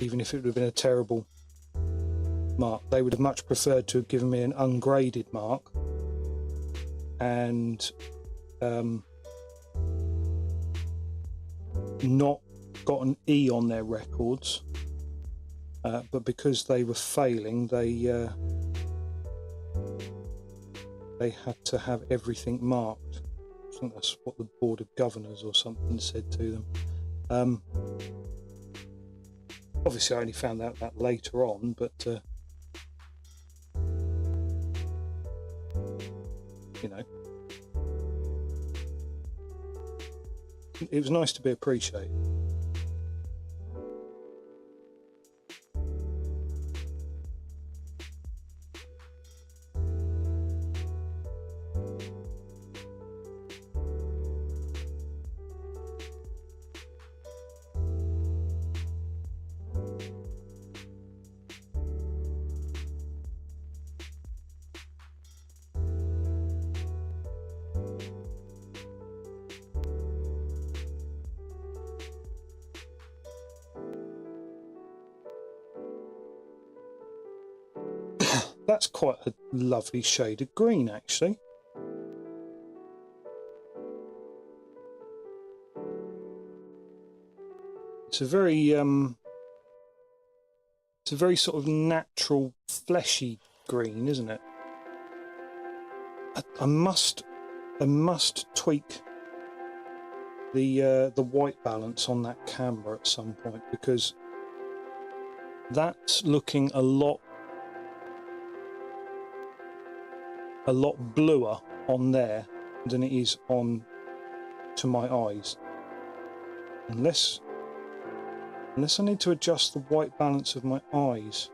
would have been a terrible mark. They would have much preferred to have given me an ungraded mark, and not got an E on their records, but because they were failing, they had to have everything marked. I think that's what the Board of Governors or something said to them. Obviously I only found out that later on, but you know, it was nice to be appreciated. That's quite a lovely shade of green, actually. It's a very sort of natural, fleshy green, isn't it? I must tweak the white balance on that camera at some point, because that's looking a lot bluer on there than it is on to my eyes. Unless I need to adjust the white balance of my eyes,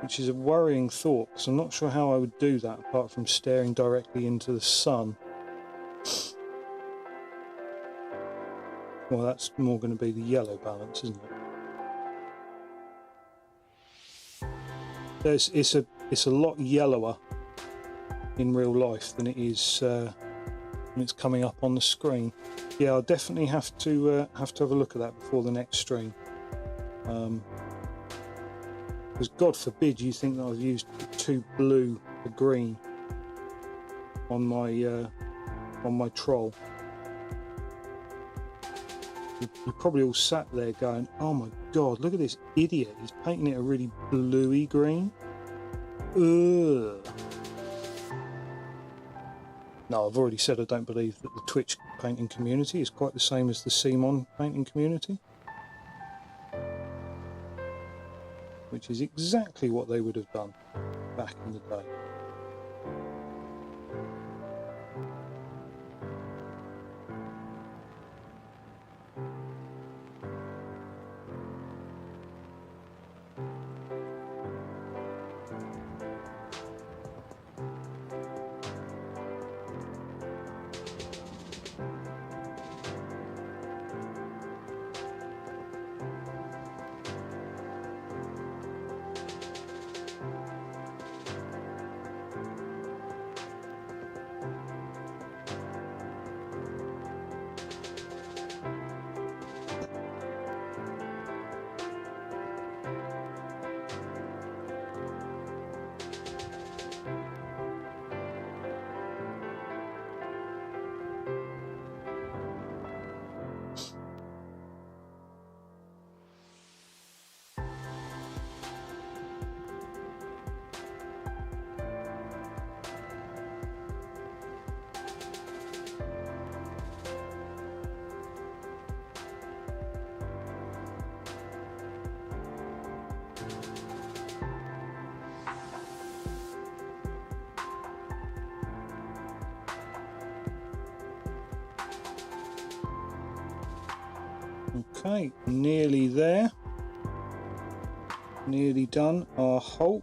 which is a worrying thought, because I'm not sure how I would do that apart from staring directly into the sun. Well, that's more going to be the yellow balance, isn't it? It's a lot yellower in real life than it is when it's coming up on the screen. Yeah, I'll definitely have to have a look at that before the next stream. Because God forbid you think that I've used too blue or green on my troll. You're probably all sat there going, "Oh my God, look at this idiot! He's painting it a really bluey green." Ugh. No, I've already said I don't believe that the Twitch painting community is quite the same as the CMON painting community, which is exactly what they would have done back in the day. Okay, nearly there. Nearly done our Hulk.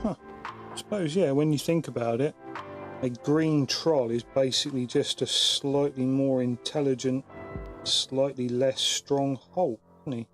Huh. I suppose, yeah, when you think about it, a green troll is basically just a slightly more intelligent, slightly less strong Hulk, isn't he?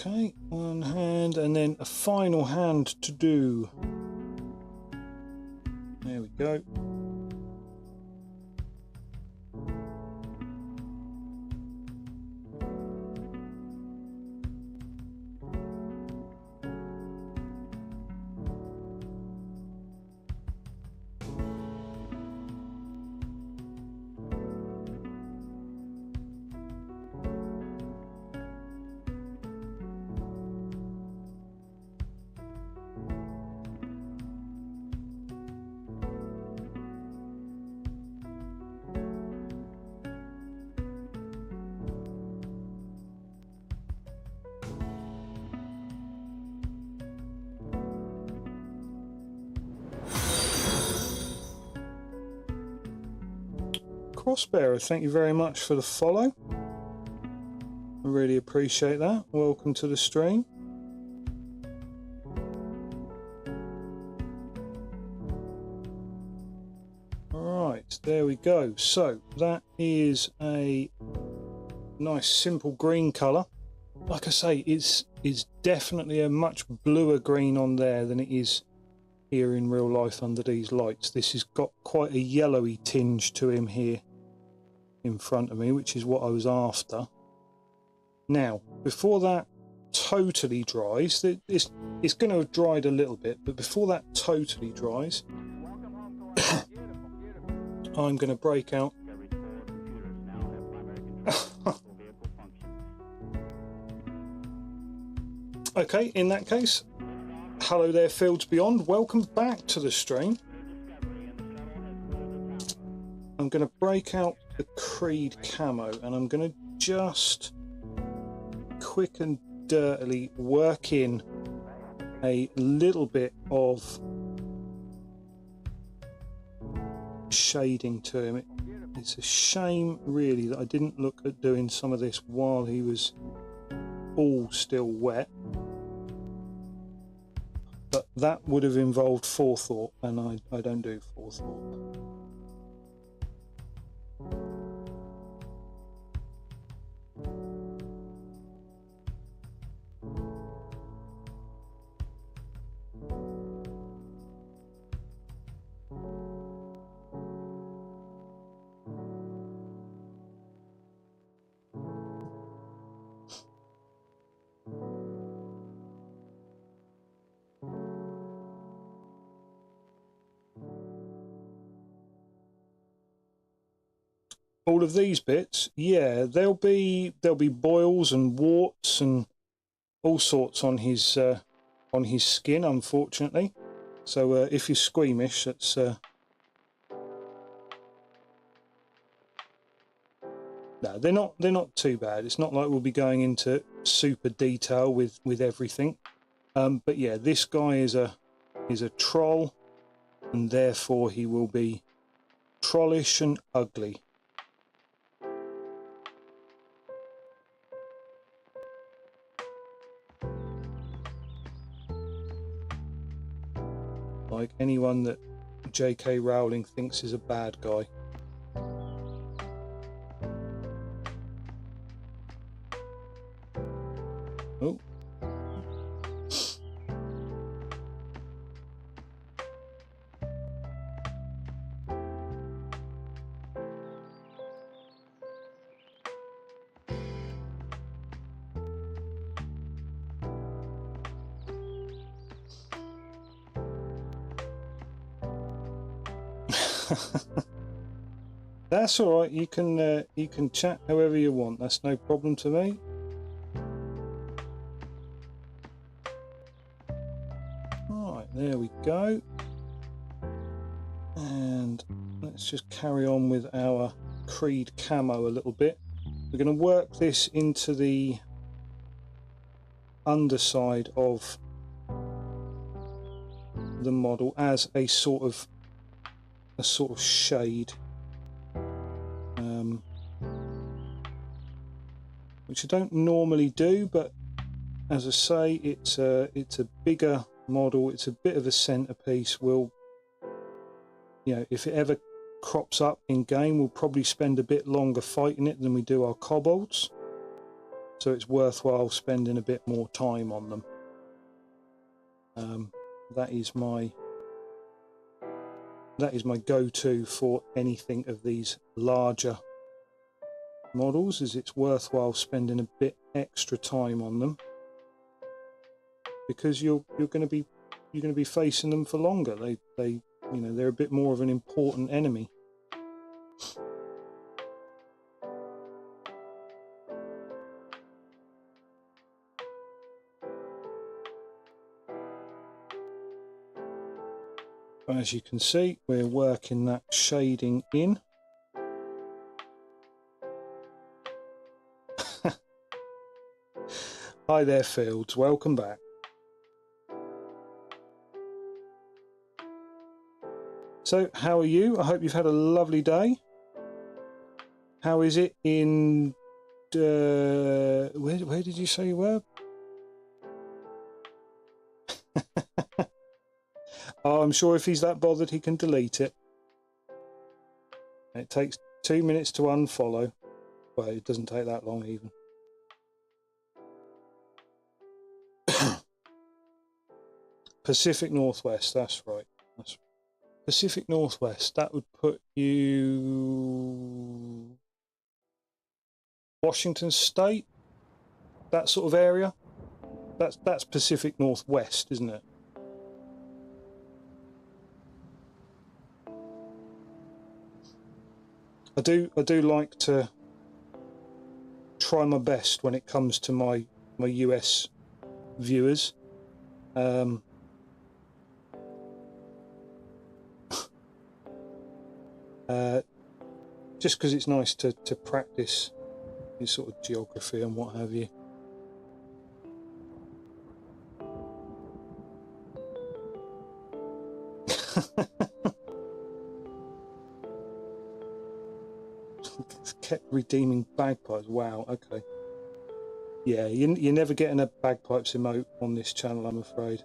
Okay, one hand and then a final hand to do. There we go. Crossbearer, thank you very much for the follow. I really appreciate that. Welcome to the stream. Alright, there we go. So that is a nice simple green colour. Like I say, it's definitely a much bluer green on there than it is here in real life under these lights. This has got quite a yellowy tinge to him here in front of me, which is what I was after. Now, before that totally dries, it's going to have dried a little bit, but before that totally dries, I'm going to break out. Okay, in that case, hello there, Fields Beyond. Welcome back to the stream. I'm going to break out the Creed camo and I'm going to just quick and dirtily work in a little bit of shading to him. It's a shame really that I didn't look at doing some of this while he was all still wet, but that would have involved forethought, and I don't do forethought. All of these bits, yeah, there'll be boils and warts and all sorts on his skin, unfortunately. So if you're squeamish, that's no, they're not too bad. It's not like we'll be going into super detail with everything. But yeah, this guy is a troll, and therefore he will be trollish and ugly. Like anyone that J.K. Rowling thinks is a bad guy. Oh. That's all right. You can chat however you want. That's no problem to me. Right, there we go. And let's just carry on with our Creed camo a little bit. We're going to work this into the underside of the model as a sort of shade, which I don't normally do, but as I say, it's a bigger model. It's a bit of a centerpiece. We'll, if it ever crops up in game, we'll probably spend a bit longer fighting it than we do our kobolds. so it's worthwhile spending a bit more time on them. That is my go-to for anything of these larger models, is it's worthwhile spending a bit extra time on them, because you're going to be facing them for longer. They they're a bit more of an important enemy. As you can see, we're working that shading in. Hi there, Fields. Welcome back. So, how are you? I hope you've had a lovely day. How is it in... where did you say you were? Oh, I'm sure if he's that bothered, he can delete it. It takes 2 minutes to unfollow. Well, it doesn't take that long even. Pacific Northwest, that's right. Pacific Northwest, that would put you... Washington State? That sort of area? That's Pacific Northwest, isn't it? I do like to try my best when it comes to my US viewers. Just because it's nice to practice your sort of geography and what have you. Kept redeeming bagpipes. Wow, okay. Yeah, you're never getting a bagpipes emote on this channel, I'm afraid.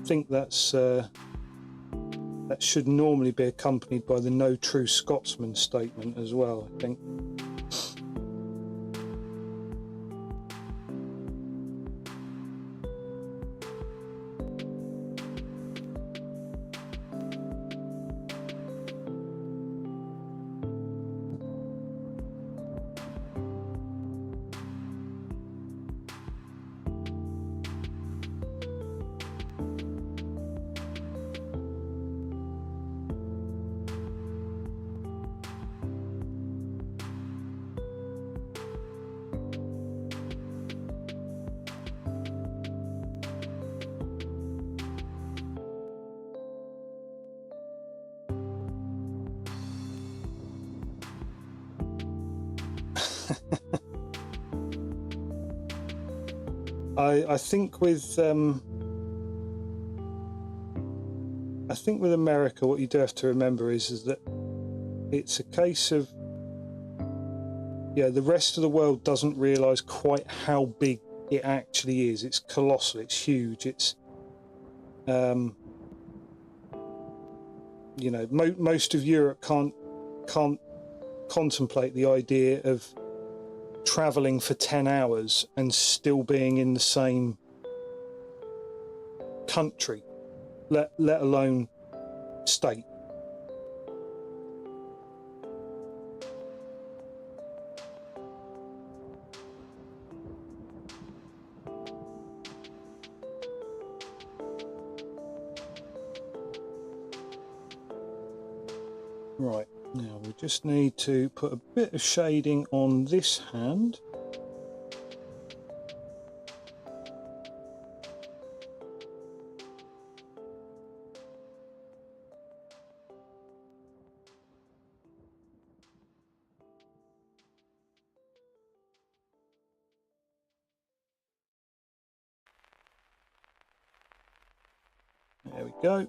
I think that's that should normally be accompanied by the "No True Scotsman" statement as well, I think. I think with America, what you do have to remember is that it's a case of, yeah, the rest of the world doesn't realise quite how big it actually is. It's colossal. It's huge. It's most of Europe can't contemplate the idea of travelling for 10 hours and still being in the same country, let alone state. Right, now we just need to put a bit of shading on this hand. There we go.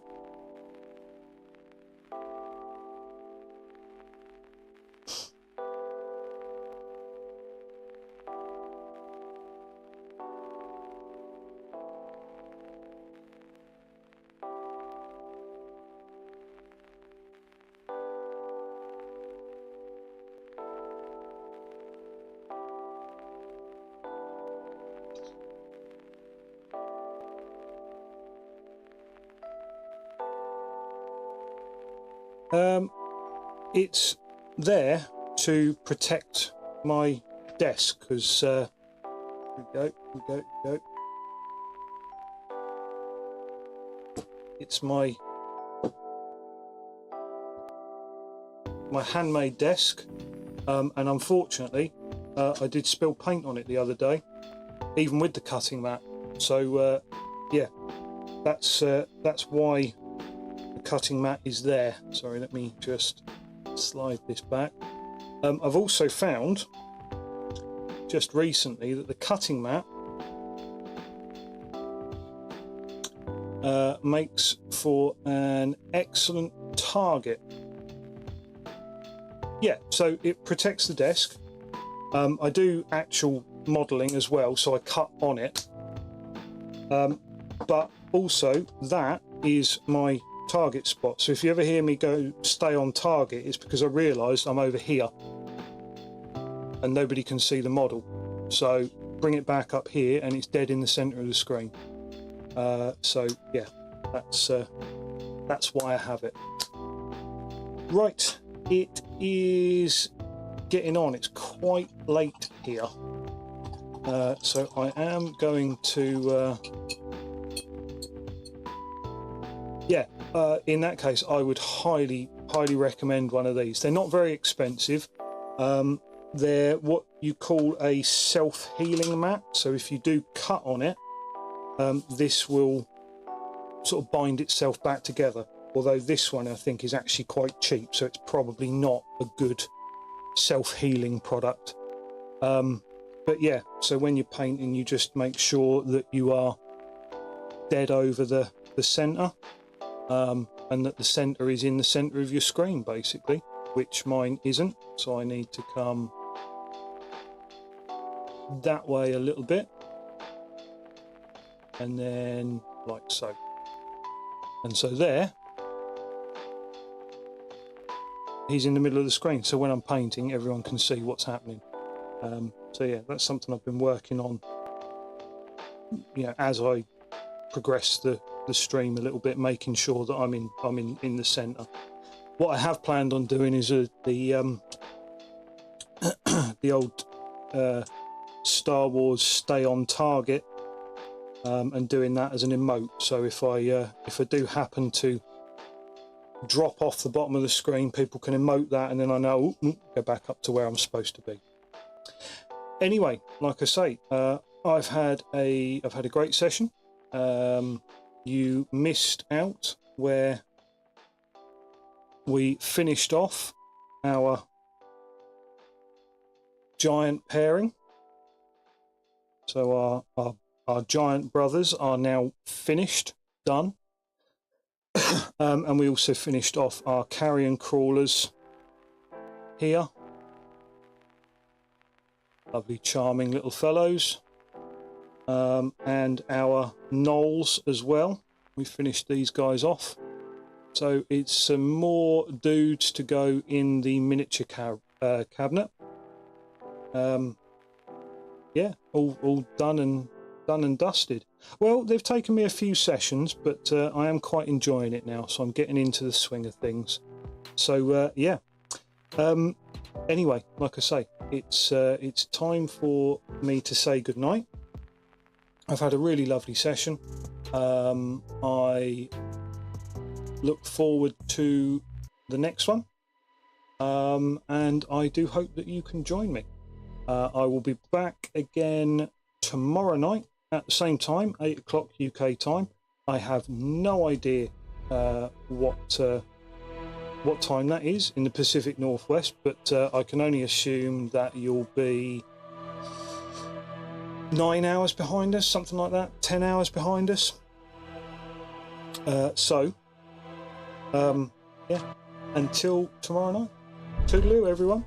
It's there to protect my desk because here we go. It's my handmade desk, and unfortunately I did spill paint on it the other day, even with the cutting mat. So yeah, that's why the cutting mat is there. Sorry, let me just slide this back. I've also found just recently that the cutting mat makes for an excellent target. Yeah, so it protects the desk. I do actual modelling as well, so I cut on it. But also that is my target spot. So if you ever hear me go stay on target, it's because I realised I'm over here and nobody can see the model. So bring it back up here and it's dead in the centre of the screen. So yeah, that's why I have it. Right, it is getting on. It's quite late here, so I am going to in that case I would highly recommend one of these. They're not very expensive. They're what you call a self-healing mat, so if you do cut on it, this will sort of bind itself back together, although this one I think is actually quite cheap, so it's probably not a good self-healing product. But yeah, so when you're painting, you just make sure that you are dead over the center, and that the center is in the center of your screen basically, which mine isn't, so I need to come that way a little bit, and then like so, and so there he's in the middle of the screen, so when I'm painting everyone can see what's happening. So yeah, that's something I've been working on, you know, as I progress the stream a little bit, making sure that I'm in the center. What I have planned on doing is the old Star Wars stay on target, and doing that as an emote. So if I do happen to drop off the bottom of the screen, people can emote that, and then I know go back up to where I'm supposed to be. Anyway, like I say, I've had a great session. You missed out where we finished off our giant pairing. So our giant brothers are now finished, done. And we also finished off our carrion crawlers here. Lovely, charming little fellows. And our gnolls as well. We finished these guys off. So it's some more dudes to go in the miniature cabinet. Yeah, all done and dusted. Well, they've taken me a few sessions, but I am quite enjoying it now, so I'm getting into the swing of things. So yeah. Anyway, like I say, it's time for me to say goodnight. I've had a really lovely session. I look forward to the next one, and I do hope that you can join me. I will be back again tomorrow night at the same time, 8 o'clock UK time. I have no idea what time that is in the Pacific Northwest, but I can only assume that you'll be 9 hours behind us, something like that, 10 hours behind us. Yeah, until tomorrow night. Toodaloo, everyone.